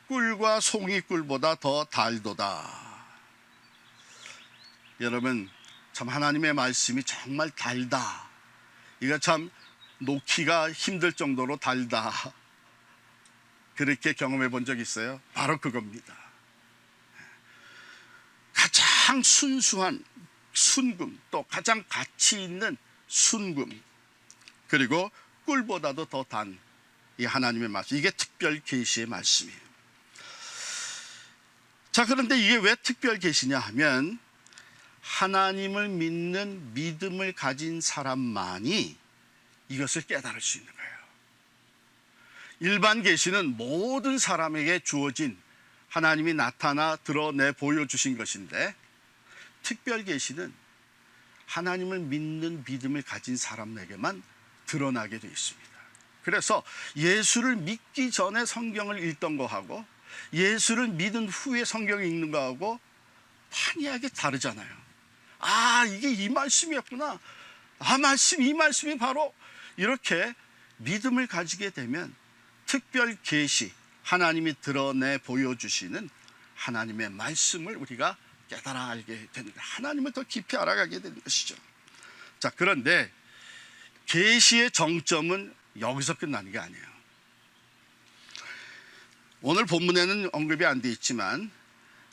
꿀과 송이꿀보다 더 달도다. 여러분, 참 하나님의 말씀이 정말 달다. 이거 참 놓기가 힘들 정도로 달다. 그렇게 경험해 본 적 있어요? 바로 그겁니다. 가장 순수한 순금, 또 가장 가치 있는 순금, 그리고 꿀보다도 더 단 이 하나님의 말씀, 이게 특별 계시의 말씀이에요. 자, 그런데 이게 왜 특별 계시냐 하면 하나님을 믿는 믿음을 가진 사람만이 이것을 깨달을 수 있는 거예요. 일반 계시는 모든 사람에게 주어진 하나님이 나타나 드러내 보여주신 것인데, 특별 계시는 하나님을 믿는 믿음을 가진 사람에게만 드러나게 되어 있습니다. 그래서 예수를 믿기 전에 성경을 읽던 거하고 예수를 믿은 후에 성경을 읽는 거하고 판이하게 다르잖아요. 아, 이게 이 말씀이었구나. 이 말씀이 바로 이렇게 믿음을 가지게 되면 특별 계시, 하나님이 드러내 보여주시는 하나님의 말씀을 우리가 깨달아 알게 되는 거예요. 하나님을 더 깊이 알아가게 되는 것이죠. 자, 그런데 계시의 정점은 여기서 끝나는 게 아니에요. 오늘 본문에는 언급이 안 돼 있지만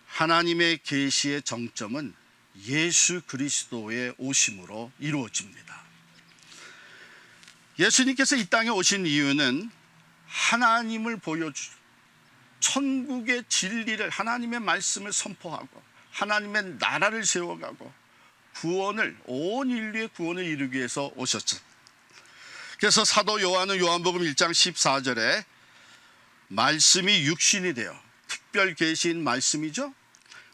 하나님의 계시의 정점은 예수 그리스도의 오심으로 이루어집니다. 예수님께서 이 땅에 오신 이유는 하나님을 천국의 진리를, 하나님의 말씀을 선포하고 하나님의 나라를 세워가고 온 인류의 구원을 이루기 위해서 오셨죠. 그래서 사도 요한은 요한복음 1장 14절에 말씀이 육신이 되어, 특별 계시인 말씀이죠.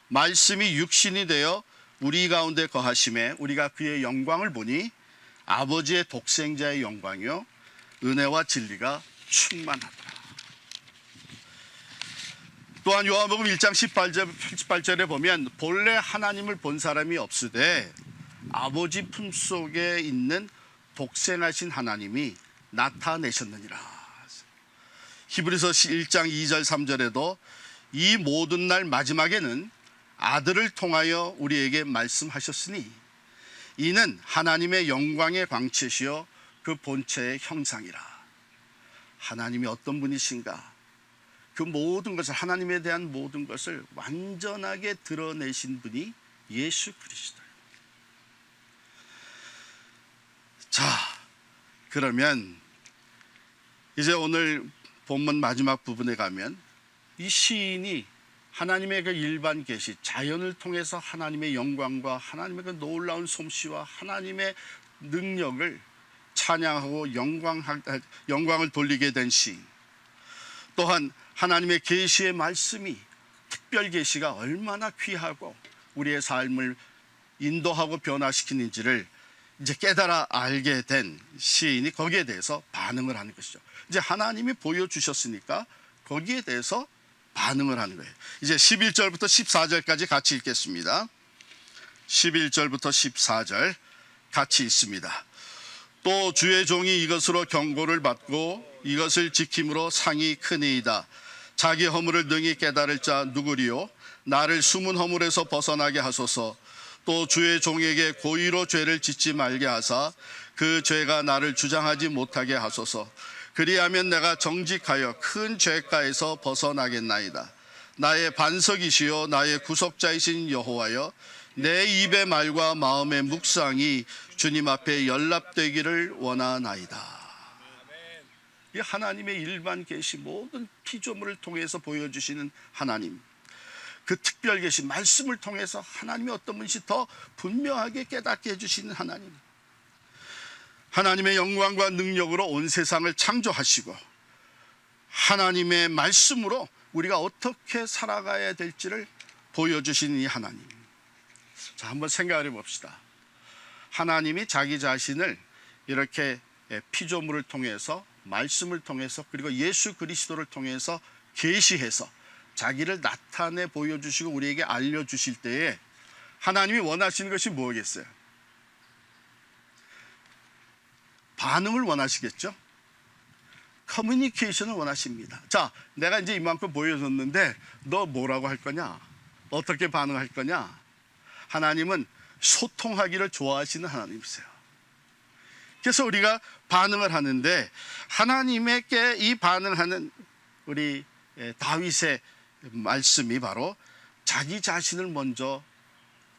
말씀이 육신이 되어 우리 가운데 거하심에 우리가 그의 영광을 보니 아버지의 독생자의 영광이요 은혜와 진리가 충만하더라. 또한 요한복음 1장 18절에 보면 본래 하나님을 본 사람이 없으되 아버지 품속에 있는 독생하신 하나님이 나타내셨느니라. 히브리서 1장 2절 3절에도 이 모든 날 마지막에는 아들을 통하여 우리에게 말씀하셨으니 이는 하나님의 영광의 광채시여 그 본체의 형상이라. 하나님이 어떤 분이신가? 그 모든 것을, 하나님에 대한 모든 것을 완전하게 드러내신 분이 예수 그리스도예요. 자, 그러면 이제 오늘 본문 마지막 부분에 가면 이 시인이 하나님의 그 일반 계시, 자연을 통해서 하나님의 영광과 하나님의 그 놀라운 솜씨와 하나님의 능력을 찬양하고 영광을 돌리게 된 시인, 또한 하나님의 계시의 말씀이, 특별 계시가 얼마나 귀하고 우리의 삶을 인도하고 변화시키는지를 이제 깨달아 알게 된 시인이 거기에 대해서 반응을 하는 것이죠. 이제 하나님이 보여주셨으니까 거기에 대해서 반응을 하는 거예요. 이제 11절부터 14절까지 같이 읽겠습니다. 11절부터 14절 같이 읽습니다. 또 주의 종이 이것으로 경고를 받고 이것을 지킴으로 상이 크니이다. 자기 허물을 능히 깨달을 자 누구리요? 나를 숨은 허물에서 벗어나게 하소서. 또 주의 종에게 고의로 죄를 짓지 말게 하사 그 죄가 나를 주장하지 못하게 하소서. 그리하면 내가 정직하여 큰 죄가에서 벗어나겠나이다. 나의 반석이시요 나의 구속자이신 여호와여, 내 입의 말과 마음의 묵상이 주님 앞에 연락되기를 원하나이다. 이 하나님의 일반 계시, 모든 피조물을 통해서 보여주시는 하나님, 그 특별 계시 말씀을 통해서 하나님의 어떤 분이 더 분명하게 깨닫게 해주시는 하나님, 하나님의 영광과 능력으로 온 세상을 창조하시고 하나님의 말씀으로 우리가 어떻게 살아가야 될지를 보여주시는 이 하나님. 자, 한번 생각해 봅시다. 하나님이 자기 자신을 이렇게 피조물을 통해서, 말씀을 통해서, 그리고 예수 그리스도를 통해서 계시해서 자기를 나타내 보여주시고 우리에게 알려주실 때에 하나님이 원하시는 것이 뭐겠어요? 반응을 원하시겠죠? 커뮤니케이션을 원하십니다. 자, 내가 이제 이만큼 보여줬는데 너 뭐라고 할 거냐? 어떻게 반응할 거냐? 하나님은 소통하기를 좋아하시는 하나님이세요. 그래서 우리가 반응을 하는데, 하나님에게 이 반응하는 우리 다윗의 말씀이 바로 자기 자신을 먼저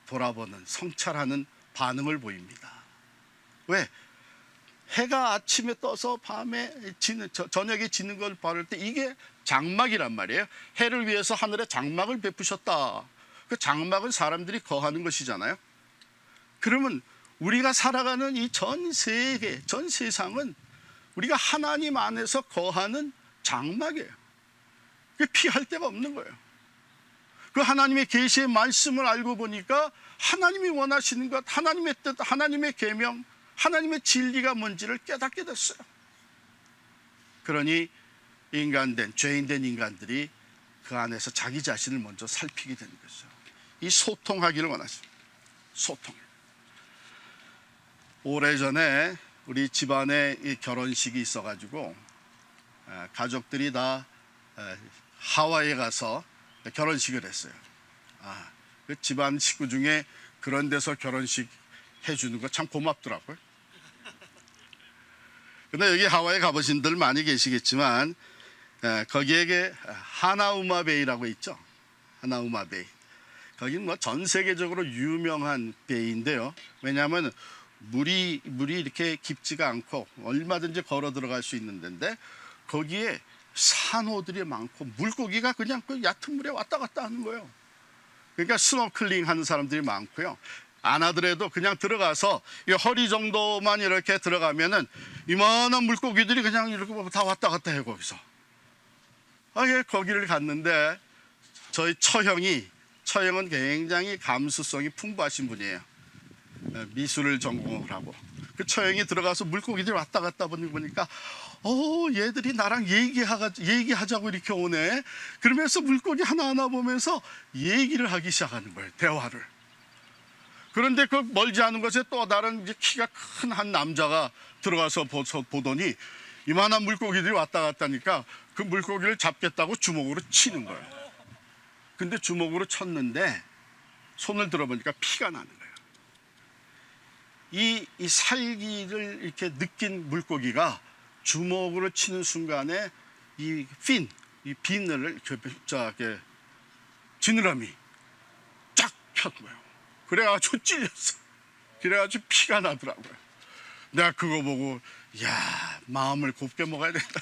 돌아보는, 성찰하는 반응을 보입니다. 왜? 해가 아침에 떠서 밤에 저녁에 지는 걸 바를 때 이게 장막이란 말이에요. 해를 위해서 하늘에 장막을 베푸셨다. 그 장막은 사람들이 거하는 것이잖아요. 그러면 우리가 살아가는 이 전 세계, 전 세상은 우리가 하나님 안에서 거하는 장막이에요. 피할 데가 없는 거예요. 그 하나님의 계시의 말씀을 알고 보니까 하나님이 원하시는 것, 하나님의 뜻, 하나님의 계명, 하나님의 진리가 뭔지를 깨닫게 됐어요. 그러니 인간된, 죄인된 인간들이 그 안에서 자기 자신을 먼저 살피게 되는 거죠. 이 소통하기를 원하십니다. 소통. 오래전에 우리 집안에 이 결혼식이 있어가지고 가족들이 다 하와이에 가서 결혼식을 했어요. 그 집안 식구 중에 그런 데서 결혼식 해주는 거 참 고맙더라고요. 근데 여기 하와이 가보신 분들 많이 계시겠지만 거기에 하나우마베이라고 있죠. 하나우마베이. 거기는 뭐 전 세계적으로 유명한 베이인데요. 왜냐하면 물이 이렇게 깊지가 않고 얼마든지 걸어 들어갈 수 있는 데인데, 거기에 산호들이 많고 물고기가 그냥 그 얕은 물에 왔다 갔다 하는 거예요. 그러니까 스노클링 하는 사람들이 많고요. 안 하더라도 그냥 들어가서 이 허리 정도만 이렇게 들어가면은 이만한 물고기들이 그냥 이렇게 다 왔다 갔다 해요, 거기서. 거기를 갔는데 저희 처형은 굉장히 감수성이 풍부하신 분이에요. 미술을 전공을 하고. 그 처형이 들어가서 물고기들이 왔다 갔다 보니까 얘들이 나랑 얘기하자고 이렇게 오네. 그러면서 물고기 하나하나 보면서 얘기를 하기 시작하는 거예요, 대화를. 그런데 그 멀지 않은 곳에 또 다른 이제 키가 큰 한 남자가 들어가서 보더니 이만한 물고기들이 왔다 갔다니까 그 물고기를 잡겠다고 주먹으로 치는 거예요. 근데 주먹으로 쳤는데 손을 들어보니까 피가 나는 거예요. 이 살기를 이렇게 느낀 물고기가 주먹으로 치는 순간에 이 비늘을 이렇게 지느러미 쫙 폈 거예요. 그래가지고 찔렸어. 그래가지고 피가 나더라고요. 내가 그거 보고 마음을 곱게 먹어야 된다.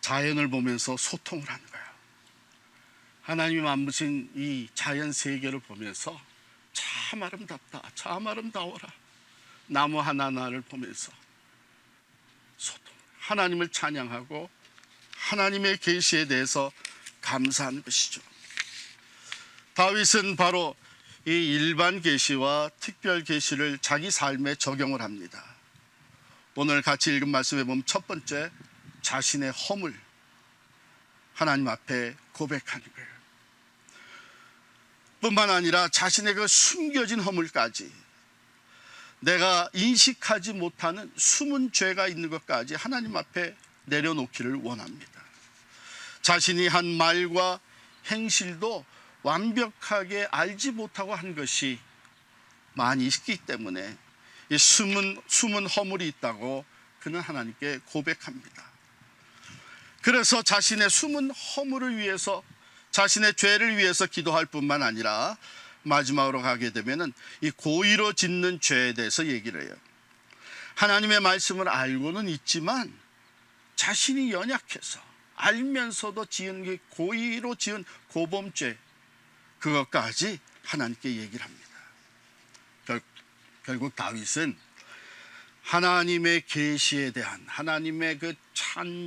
자연을 보면서 소통을 하는 거예요. 하나님이 만드신 이 자연 세계를 보면서 참 아름답다, 참 아름다워라. 나무 하나하나를 보면서 소통, 하나님을 찬양하고 하나님의 계시에 대해서 감사하는 것이죠. 다윗은 바로 이 일반 계시와 특별 계시를 자기 삶에 적용을 합니다. 오늘 같이 읽은 말씀에 보면 첫 번째, 자신의 허물 하나님 앞에 고백하는 거예요. 뿐만 아니라 자신의 그 숨겨진 허물까지, 내가 인식하지 못하는 숨은 죄가 있는 것까지 하나님 앞에 내려놓기를 원합니다. 자신이 한 말과 행실도 완벽하게 알지 못하고 한 것이 많이 있기 때문에 이 숨은 허물이 있다고 그는 하나님께 고백합니다. 그래서 자신의 숨은 허물을 위해서, 자신의 죄를 위해서 기도할 뿐만 아니라 마지막으로 가게 되면은 이 고의로 짓는 죄에 대해서 얘기를 해요. 하나님의 말씀을 알고는 있지만 자신이 연약해서 알면서도 지은 게 고의로 지은 고범죄, 그것까지 하나님께 얘기를 합니다. 결국 다윗은 하나님의 계시에 대한, 하나님의 그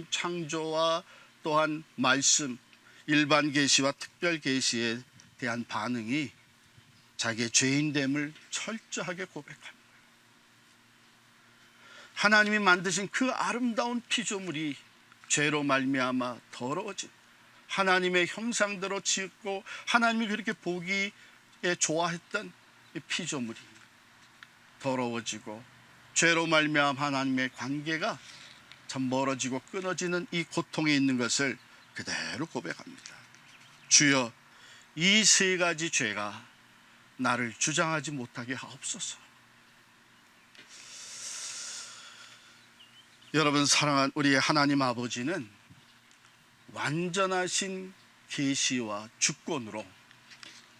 창조와 또한 말씀, 일반 계시와 특별 계시에 대한 반응이 자기의 죄인됨을 철저하게 고백합니다. 하나님이 만드신 그 아름다운 피조물이 죄로 말미암아 더러워진, 하나님의 형상대로 지었고 하나님이 그렇게 보기에 좋아했던 이 피조물이 더러워지고 죄로 말미암아 하나님의 관계가 참 멀어지고 끊어지는 이 고통에 있는 것을 그대로 고백합니다. 주여, 이 세 가지 죄가 나를 주장하지 못하게 하옵소서. 여러분, 사랑하는 우리 하나님 아버지는 완전하신 계시와 주권으로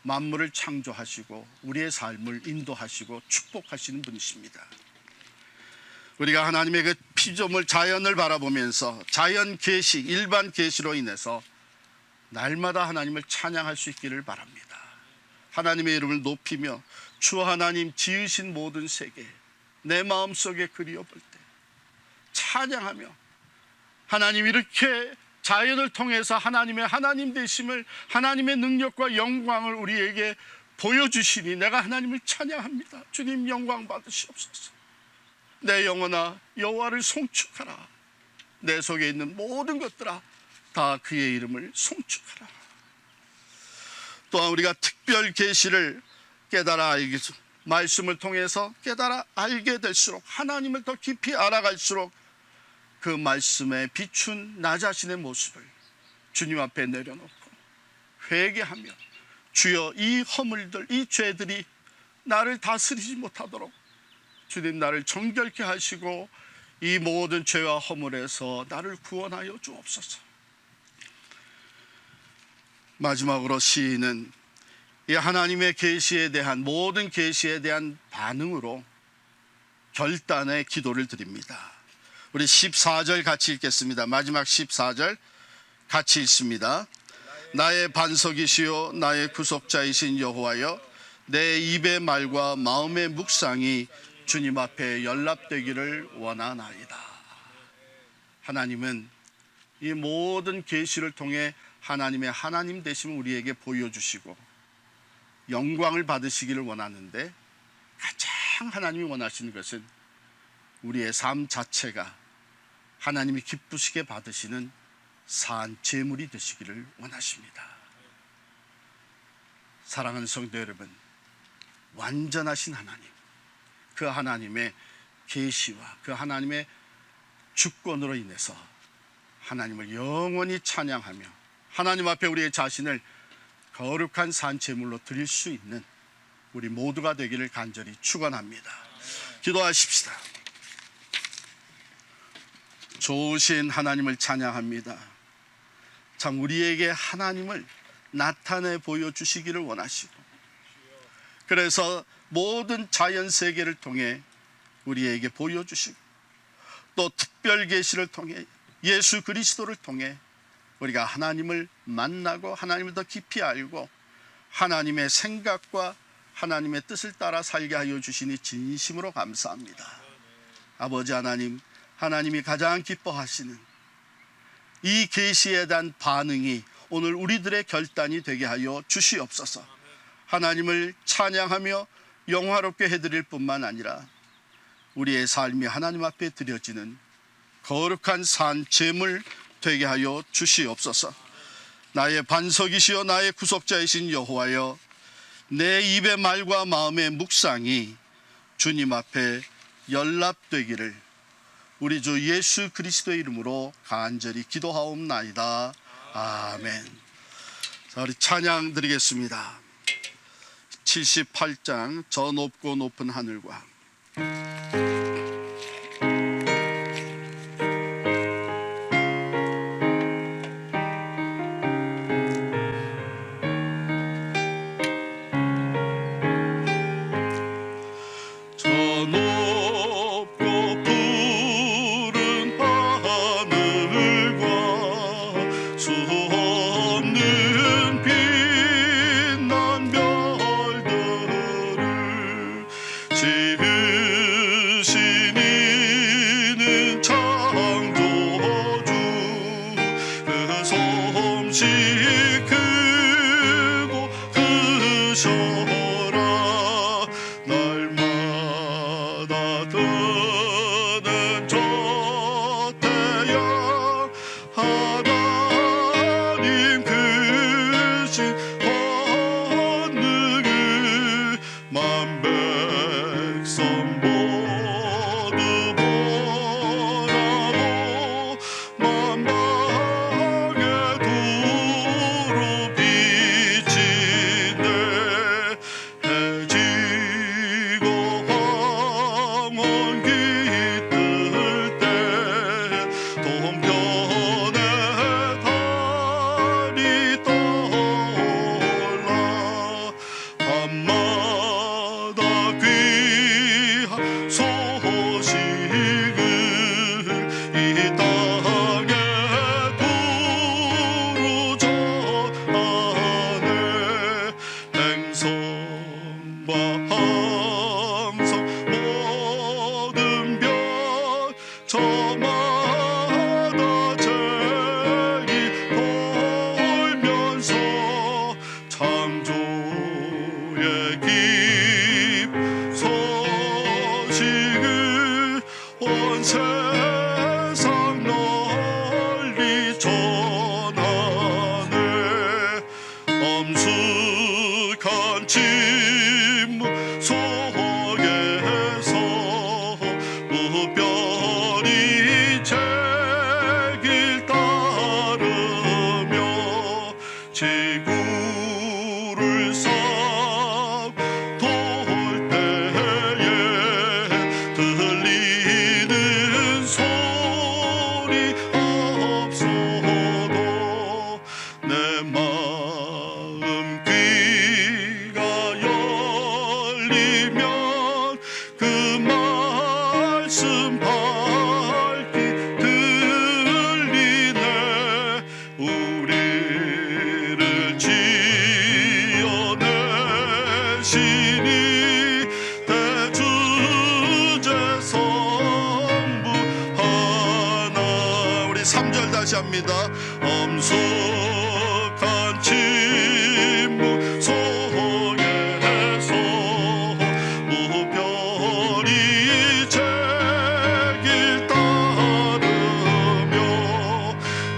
만물을 창조하시고 우리의 삶을 인도하시고 축복하시는 분이십니다. 우리가 하나님의 그 피조물 자연을 바라보면서 자연 계시, 일반 계시로 인해서 날마다 하나님을 찬양할 수 있기를 바랍니다. 하나님의 이름을 높이며 주 하나님 지으신 모든 세계 내 마음속에 그리워볼 때 찬양하며, 하나님 이렇게 자연을 통해서 하나님의 하나님 되심을, 하나님의 능력과 영광을 우리에게 보여주시니 내가 하나님을 찬양합니다. 주님 영광 받으시옵소서. 내 영혼아 여호와를 송축하라. 내 속에 있는 모든 것들아 다 그의 이름을 송축하라. 또한 우리가 특별 계시를 깨달아 알게, 말씀을 통해서 깨달아 알게 될수록, 하나님을 더 깊이 알아갈수록 그 말씀에 비춘 나 자신의 모습을 주님 앞에 내려놓고 회개하며, 주여 이 허물들, 이 죄들이 나를 다스리지 못하도록 주님 나를 정결케 하시고 이 모든 죄와 허물에서 나를 구원하여 주옵소서. 마지막으로 시인은 이 하나님의 계시에 대한, 모든 계시에 대한 반응으로 결단의 기도를 드립니다. 우리 14절 같이 읽겠습니다. 마지막 14절 같이 읽습니다. 나의 반석이시요 나의 구속자이신 여호와여, 내 입의 말과 마음의 묵상이 주님 앞에 연락되기를 원하나이다. 하나님은 이 모든 계시를 통해 하나님의 하나님 되심을 우리에게 보여주시고 영광을 받으시기를 원하는데, 가장 하나님이 원하시는 것은 우리의 삶 자체가 하나님이 기쁘시게 받으시는 산 제물이 되시기를 원하십니다. 사랑하는 성도 여러분, 완전하신 하나님, 그 하나님의 계시와 그 하나님의 주권으로 인해서 하나님을 영원히 찬양하며 하나님 앞에 우리의 자신을 거룩한 산 제물로 드릴 수 있는 우리 모두가 되기를 간절히 축원합니다. 기도하십시다. 좋으신 하나님을 찬양합니다. 참 우리에게 하나님을 나타내 보여주시기를 원하시고, 그래서 모든 자연 세계를 통해 우리에게 보여주시고, 또 특별 계시를 통해 예수 그리스도를 통해 우리가 하나님을 만나고 하나님을 더 깊이 알고 하나님의 생각과 하나님의 뜻을 따라 살게 하여 주시니 진심으로 감사합니다. 아버지 하나님, 하나님이 가장 기뻐하시는 이 계시에 대한 반응이 오늘 우리들의 결단이 되게 하여 주시옵소서. 하나님을 찬양하며 영화롭게 해드릴 뿐만 아니라 우리의 삶이 하나님 앞에 드려지는 거룩한 산 제물 되게 하여 주시옵소서. 나의 반석이시여 나의 구속자이신 여호와여, 내 입의 말과 마음의 묵상이 주님 앞에 연락되기를 우리 주 예수 그리스도의 이름으로 간절히 기도하옵나이다. 아멘. 자, 우리 찬양 드리겠습니다. 78장 저 높고 높은 하늘과 저 높고 푸른 하늘과 수없는 빛난 별들을 지으신 이는 창조주 그 솜씨 크고 크셔라 날마다 뜨는 저 태양 하나님 크신 권능을 만 백성 모두 보라고 만방에 두루 비치네 해지고 황혼 깃들 때 동편에 달이 떠올라 밤마다 귀한 소식을 이 땅에 두루 전하네 행성과 항성 모든 별 저마다 제기 돌면서 창조의 깊 소식을 온 세상 널리 전하네 엄숙한 침묵 속에서 무별이 제길 따르며 지구를 싹 돌 때에 들리는 소리 없어도 내 마음 귀가 열리면 그 말씀 밝히 들리네 우리를 지어내시니 대주제 성부 하나 우리 3절 다시 합니다. 엄숙한 침묵 속에서 무별이 제길 따르며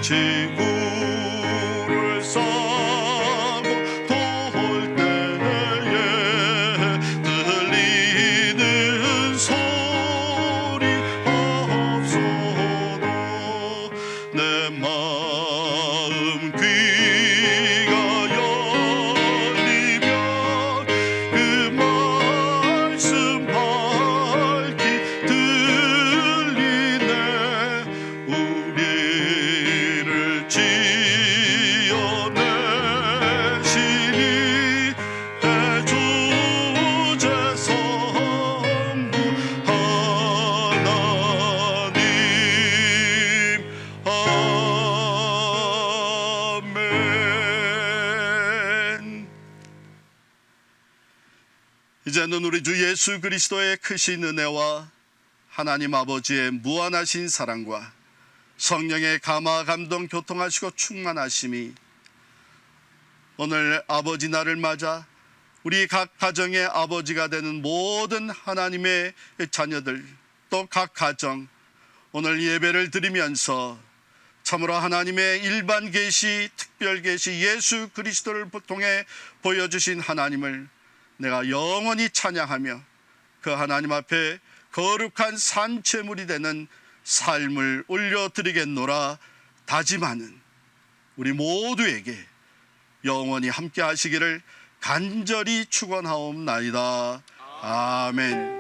지구를 싸고 돌 때에 들리는 소리 없어도 내 마음 귀가 열리면 그 말씀 밝히 들리네 우리를 지어내시니 대주제 성부 하나님 아멘. 이제는 우리 주 예수 그리스도의 크신 은혜와 하나님 아버지의 무한하신 사랑과 성령의 감화 감동 교통하시고 충만하심이 오늘 아버지 날을 맞아 우리 각 가정의 아버지가 되는 모든 하나님의 자녀들 또 각 가정 오늘 예배를 드리면서 참으로 하나님의 일반 계시 특별 계시 예수 그리스도를 통해 보여주신 하나님을 내가 영원히 찬양하며 그 하나님 앞에 거룩한 산채물이 되는 삶을 올려드리겠노라 다짐하는 우리 모두에게 영원히 함께 하시기를 간절히 축원하옵나이다. 아멘.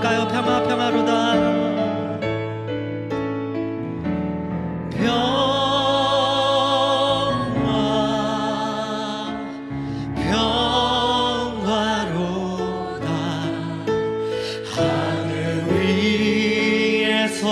고백할까요? 평화 평화로다. 평화로다. 하늘 위에서